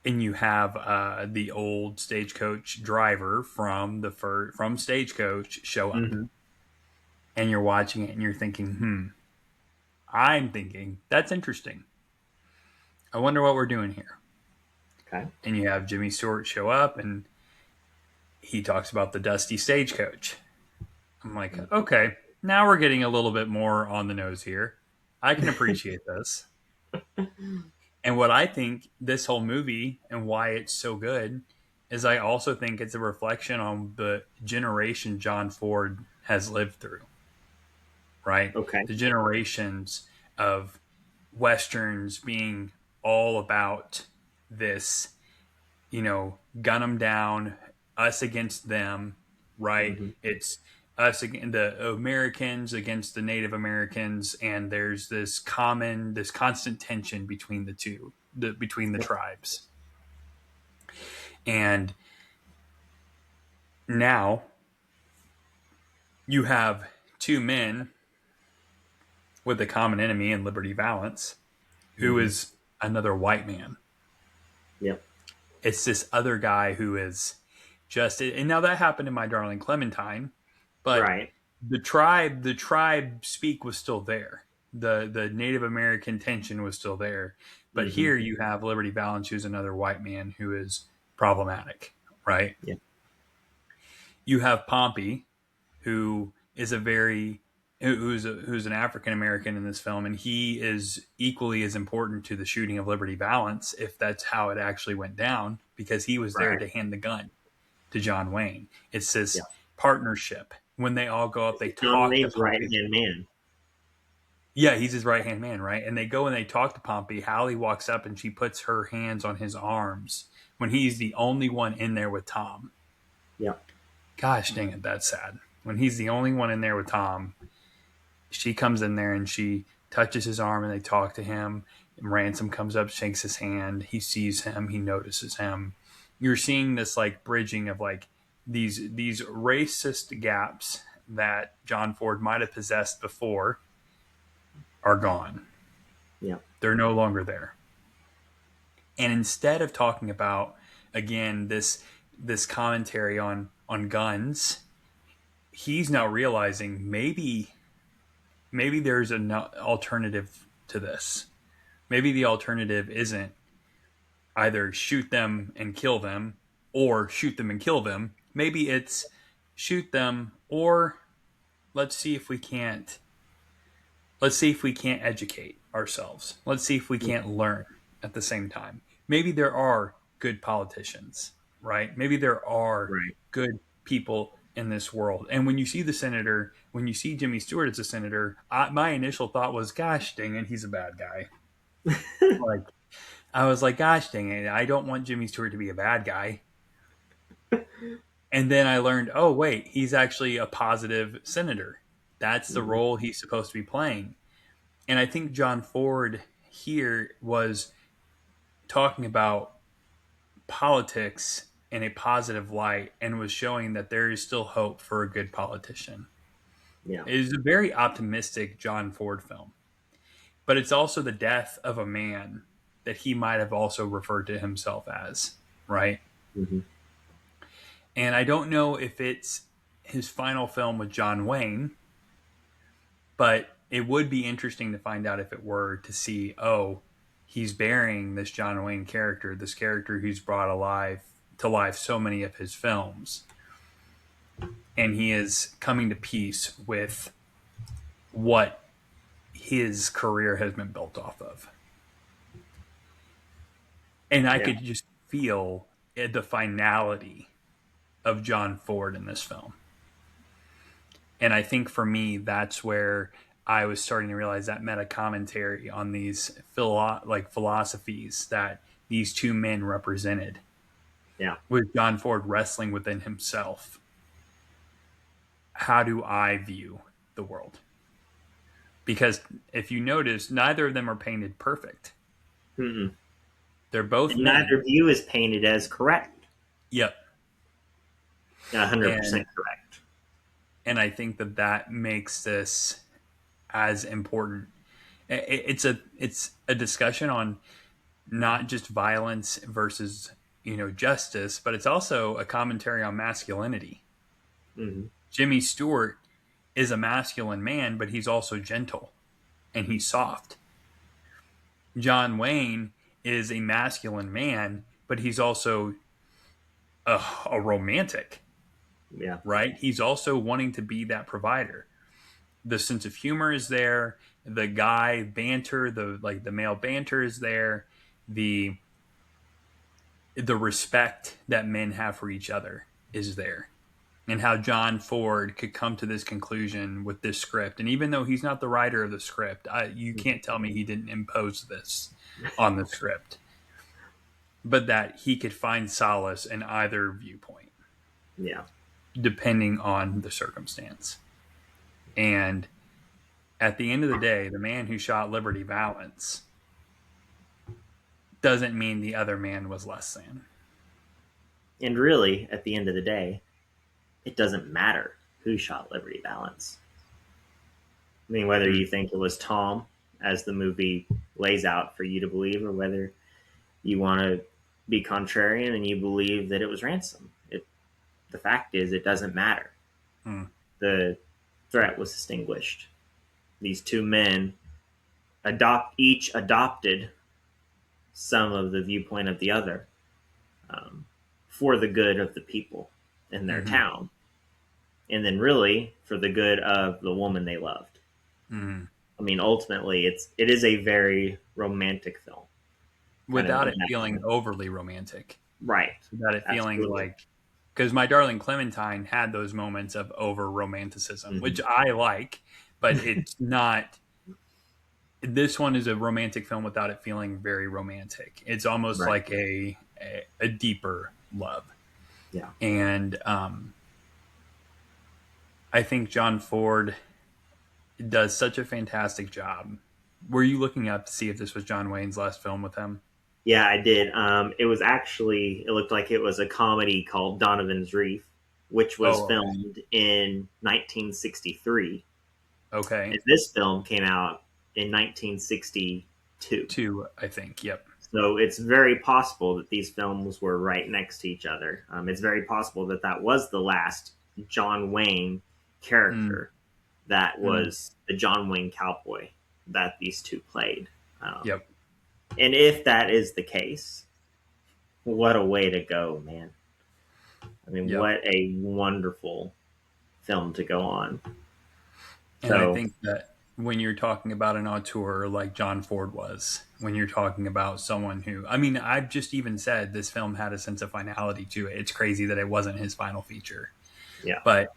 Speaker 4: the old stagecoach driver from Stagecoach show up, and you're watching it and you're thinking, I'm thinking that's interesting. I wonder what we're doing here.
Speaker 5: Okay.
Speaker 4: And you have Jimmy Stewart show up and he talks about the dusty stagecoach. I'm like, okay, now we're getting a little bit more on the nose here. I can appreciate this. And what I think this whole movie and why it's so good is I also think it's a reflection on the generation John Ford has lived through. Right?
Speaker 5: Okay.
Speaker 4: The generations of Westerns being all about this, gun them down, us against them, right? It's us against the Americans against the Native Americans, and there's this constant tension between the two, between the tribes. And now you have two men with a common enemy in Liberty Valance, who is another white man.
Speaker 5: Yep.
Speaker 4: It's this other guy who is just, and now that happened in My Darling Clementine, but the tribe speak was still there. The Native American tension was still there. But here you have Liberty Valance, who's another white man who is problematic, right?
Speaker 5: Yeah.
Speaker 4: You have Pompey, who is who's an African American in this film, and he is equally as important to the shooting of Liberty Valance, if that's how it actually went down, because he was there to hand the gun to John Wayne. It's this partnership. When they all go up, they talk.
Speaker 5: John Wayne's right-hand man.
Speaker 4: Yeah, he's his right-hand man, right? And they go and they talk to Pompey. Hallie walks up and she puts her hands on his arms when he's the only one in there with Tom.
Speaker 5: Yeah.
Speaker 4: Gosh dang it, that's sad. When he's the only one in there with Tom, she comes in there and she touches his arm and they talk to him. And Ransom comes up, shakes his hand. He sees him. He notices him. You're seeing this like bridging of like these racist gaps that John Ford might have possessed before are gone.
Speaker 5: Yeah.
Speaker 4: They're no longer there. And instead of talking about, again, this commentary on guns, he's now realizing maybe there's an alternative to this. Maybe the alternative isn't either shoot them and kill them or shoot them and kill them. Maybe it's shoot them or let's see if we can't educate ourselves. Let's see if we can't learn at the same time. Maybe there are good politicians, right? Maybe there are
Speaker 5: Right.
Speaker 4: good people in this world. And when you see the senator, when you see Jimmy Stewart as a senator, my initial thought was, gosh dang it, he's a bad guy. Like, I was like, gosh dang it, I don't want Jimmy Stewart to be a bad guy. And then I learned, oh, wait, he's actually a positive senator. That's the role he's supposed to be playing. And I think John Ford here was talking about politics in a positive light and was showing that there is still hope for a good politician.
Speaker 5: Yeah.
Speaker 4: It is a very optimistic John Ford film, but it's also the death of a man that he might have also referred to himself as, right?
Speaker 5: Mm-hmm.
Speaker 4: And I don't know if it's his final film with John Wayne, but it would be interesting to find out if it were to see, oh, he's burying this John Wayne character, this character who's brought to life so many of his films. And he is coming to peace with what his career has been built off of. And I could just feel the finality of John Ford in this film. And I think for me, that's where I was starting to realize that meta commentary on these philosophies that these two men represented.
Speaker 5: Yeah.
Speaker 4: With John Ford wrestling within himself. How do I view the world? Because if you notice, neither of them are painted perfect.
Speaker 5: Mm-mm.
Speaker 4: They're both
Speaker 5: And
Speaker 4: men.
Speaker 5: neither view is painted as correct.
Speaker 4: Yep.
Speaker 5: 100% correct.
Speaker 4: And I think that makes this as important. It's a discussion on not just violence versus justice, but it's also a commentary on masculinity.
Speaker 5: Mm-hmm.
Speaker 4: Jimmy Stewart is a masculine man, but he's also gentle and he's soft. John Wayne is a masculine man, but he's also a romantic.
Speaker 5: Yeah.
Speaker 4: Right? He's also wanting to be that provider. The sense of humor is there. The guy banter, the male banter is there. The respect that men have for each other is there. And how John Ford could come to this conclusion with this script. And even though he's not the writer of the script, you can't tell me he didn't impose this on the script. But that he could find solace in either viewpoint.
Speaker 5: Yeah.
Speaker 4: Depending on the circumstance. And at the end of the day, the man who shot Liberty Valance doesn't mean the other man was less than.
Speaker 5: And really, at the end of the day, it doesn't matter who shot Liberty Valance. I mean, whether you think it was Tom, as the movie lays out for you to believe, or whether you want to be contrarian and you believe that it was Ransom. The fact is, it doesn't matter. The threat was extinguished. These two men each adopted some of the viewpoint of the other for the good of the people in their town. And then really for the good of the woman they loved.
Speaker 4: Mm-hmm.
Speaker 5: I mean, ultimately, it is a very romantic film.
Speaker 4: Without it feeling overly romantic.
Speaker 5: Right.
Speaker 4: Without it feeling
Speaker 5: Absolutely.
Speaker 4: because My Darling Clementine had those moments of over romanticism, which I like, but it's not. This one is a romantic film without it feeling very romantic. It's almost like a deeper love.
Speaker 5: Yeah.
Speaker 4: And I think John Ford does such a fantastic job. Were you looking up to see if this was John Wayne's last film with him?
Speaker 5: Yeah, I did. It looked like it was a comedy called Donovan's Reef, which was filmed in 1963.
Speaker 4: Okay.
Speaker 5: And this film came out in 1962.
Speaker 4: Two, I think. Yep.
Speaker 5: So it's very possible that these films were right next to each other. It's very possible that was the last John Wayne character that was the John Wayne cowboy that these two played.
Speaker 4: Yep.
Speaker 5: And if that is the case, what a way to go, man. I mean,
Speaker 4: Yep.
Speaker 5: what a wonderful film to go on.
Speaker 4: And I
Speaker 5: So,
Speaker 4: think that when you're talking about an auteur like John Ford was, when you're talking about someone who, I mean, I've just even said this film had a sense of finality to it. It's crazy that it wasn't his final feature.
Speaker 5: yeah.
Speaker 4: But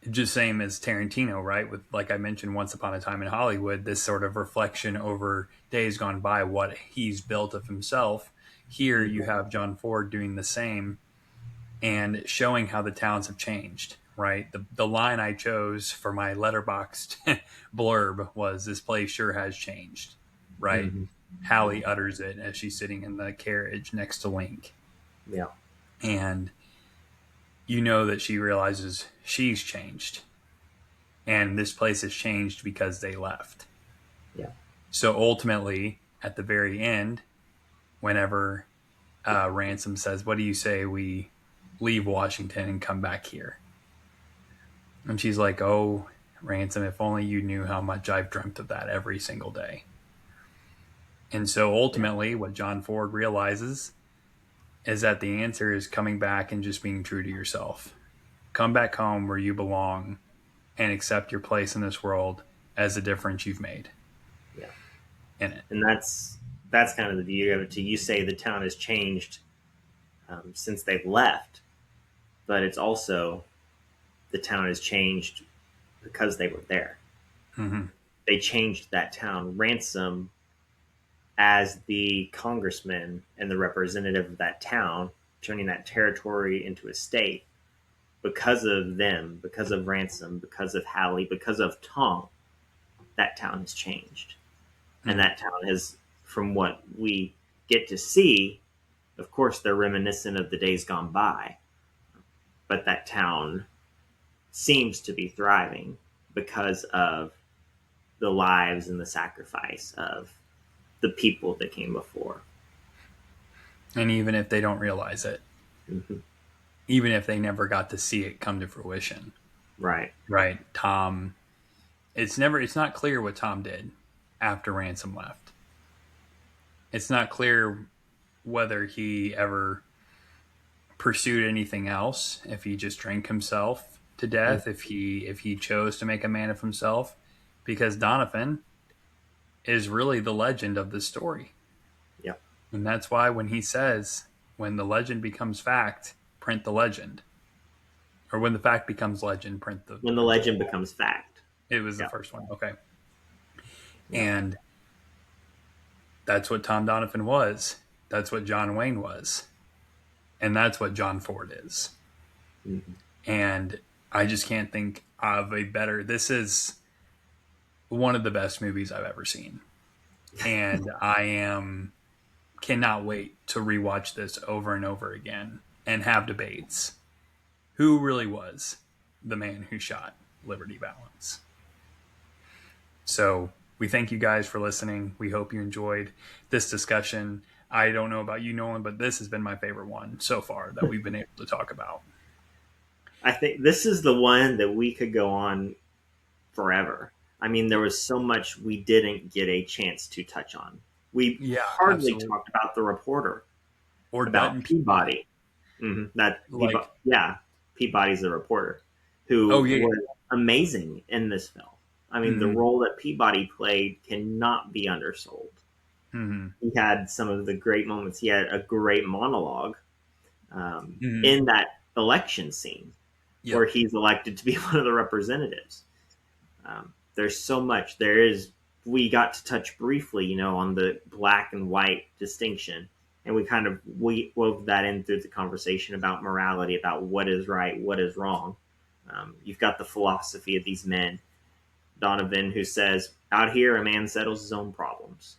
Speaker 4: just same as Tarantino, right? With, like I mentioned, Once Upon a Time in Hollywood, this sort of reflection over days gone by, what he's built of himself. Here you have John Ford doing the same and showing how the towns have changed, right? The line I chose for my letterboxed blurb was, "This place sure has changed," right?
Speaker 5: Mm-hmm.
Speaker 4: Hallie utters it as she's sitting in the carriage next to Link.
Speaker 5: Yeah.
Speaker 4: And you know that she realizes she's changed. And this place has changed because they left.
Speaker 5: Yeah.
Speaker 4: So ultimately, at the very end, whenever Ransom says, "What do you say we leave Washington and come back here?" And she's like, "Oh, Ransom, if only you knew how much I've dreamt of that every single day." And so ultimately, what John Ford realizes is that the answer is coming back and just being true to yourself. Come back home where you belong and accept your place in this world as the difference you've made
Speaker 5: Yeah.
Speaker 4: in it.
Speaker 5: And that's kind of the beauty of it too. You say the town has changed since they've left, but it's also the town has changed because they were there.
Speaker 4: Mm-hmm.
Speaker 5: They changed that town. Ransom, as the congressman and the representative of that town, turning that territory into a state, because of them, because of Ransom, because of Hallie, because of Tom, that town has changed.
Speaker 4: Mm-hmm.
Speaker 5: And that town has, from what we get to see, of course, they're reminiscent of the days gone by, but that town seems to be thriving because of the lives and the sacrifice of the people that came before.
Speaker 4: And even if they don't realize it,
Speaker 5: Mm-hmm.
Speaker 4: even if they never got to see it come to fruition,
Speaker 5: Right.
Speaker 4: right? Tom, it's not clear what Tom did after Ransom left. It's not clear whether he ever pursued anything else, if he just drank himself to death, if he chose to make a man of himself, because Donovan is really the legend of this story.
Speaker 5: Yep.
Speaker 4: And that's why when he says, when the legend becomes fact, print the legend. Or when the fact becomes legend, print the...
Speaker 5: When the legend becomes fact.
Speaker 4: It was the
Speaker 5: Yep.
Speaker 4: first one. Okay.
Speaker 5: Yep.
Speaker 4: And that's what Tom Donovan was. That's what John Wayne was. And that's what John Ford is.
Speaker 5: Mm-hmm.
Speaker 4: And I just can't think of a better... This is one of the best movies I've ever seen. And cannot wait to rewatch this over and over again and have debates. Who really was the man who shot Liberty Valance? So we thank you guys for listening. We hope you enjoyed this discussion. I don't know about you, Nolan, but this has been my favorite one so far that we've been able to talk about.
Speaker 5: I think this is the one that we could go on forever. I mean, there was so much we didn't get a chance to touch on. We hardly
Speaker 4: absolutely.
Speaker 5: talked about the reporter,
Speaker 4: Or
Speaker 5: about
Speaker 4: Dutton
Speaker 5: Peabody.
Speaker 4: Like-
Speaker 5: Peabody's the reporter who was amazing in this film. I mean, the role that Peabody played cannot be undersold.
Speaker 4: Mm-hmm.
Speaker 5: He had some of the great moments. He had a great monologue in that election scene where he's elected to be one of the representatives. There's so much. We got to touch briefly, on the black and white distinction. And we wove that in through the conversation about morality, about what is right, what is wrong. You've got the philosophy of these men. Donovan, who says, out here, a man settles his own problems.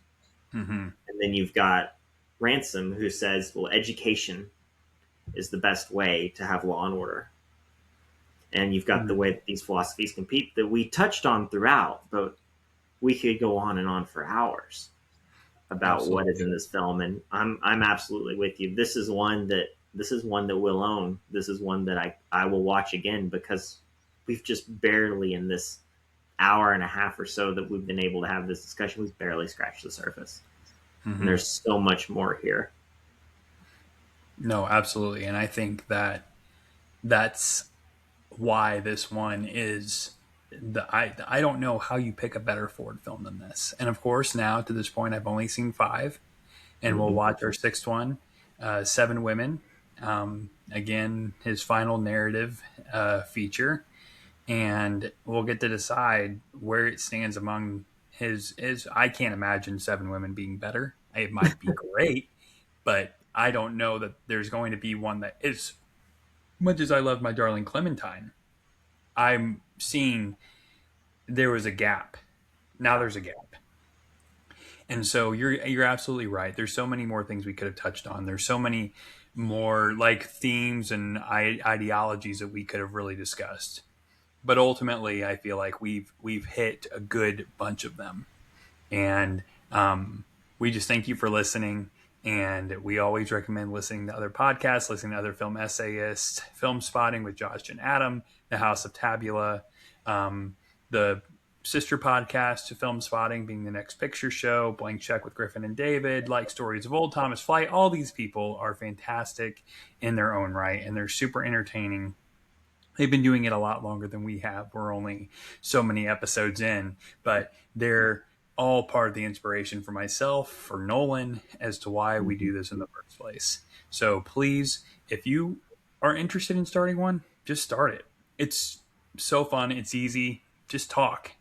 Speaker 4: Mm-hmm.
Speaker 5: And then you've got Ransom, who says, well, education is the best way to have law and order. And you've got the way that these philosophies compete that we touched on throughout, but we could go on and on for hours about what is in this film. And I'm absolutely with you. This is one that we'll own. This is one that I will watch again, because we've just barely, in this hour and a half or so that we've been able to have this discussion, we've barely scratched the surface. And there's so much more here.
Speaker 4: No, absolutely. And I think that that's why this one is I don't know how you pick a better Ford film than this. And of course, now to this point, I've only seen 5, and we'll watch our 6th one, 7 Women. Again, his final narrative feature, and we'll get to decide where it stands among his. I can't imagine 7 Women being better. It might be great, but I don't know that there's going to be one that is. Much as I love My Darling Clementine, I'm seeing there was a gap. Now there's a gap. And so you're absolutely right. There's so many more things we could have touched on. There's so many more like themes and ideologies that we could have really discussed. But ultimately, I feel like we've hit a good bunch of them. And we just thank you for listening. And we always recommend listening to other podcasts, listening to other film essayists, Film Spotting with Josh and Adam, The House of Tabula, the sister podcast to Film Spotting being The Next Picture Show, Blank Check with Griffin and David, Like Stories of Old, Thomas Flight. All these people are fantastic in their own right, and they're super entertaining. They've been doing it a lot longer than we have. We're only so many episodes in, but they're all part of the inspiration for myself, for Nolan, as to why we do this in the first place. So please, if you are interested in starting one, just start it. It's so fun. It's easy. Just talk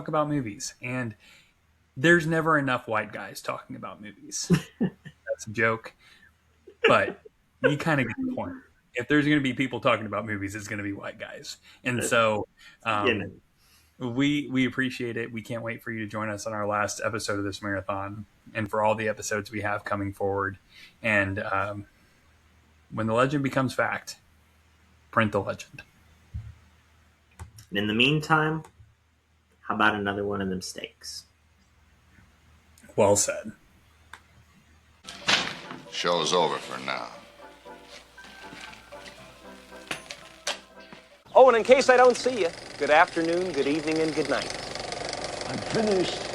Speaker 4: about movies. And there's never enough white guys talking about movies. That's a joke, but you kind of get the point. If there's going to be people talking about movies, it's going to be white guys. And so we appreciate it. We can't wait for you to join us on our last episode of this marathon and for all the episodes we have coming forward. And when the legend becomes fact, print the legend.
Speaker 5: And in the meantime, how about another one of them steaks?
Speaker 4: Well said.
Speaker 1: Show's over for now.
Speaker 9: Oh, and in case I don't see you, good afternoon, good evening, and good night.
Speaker 3: I'm finished.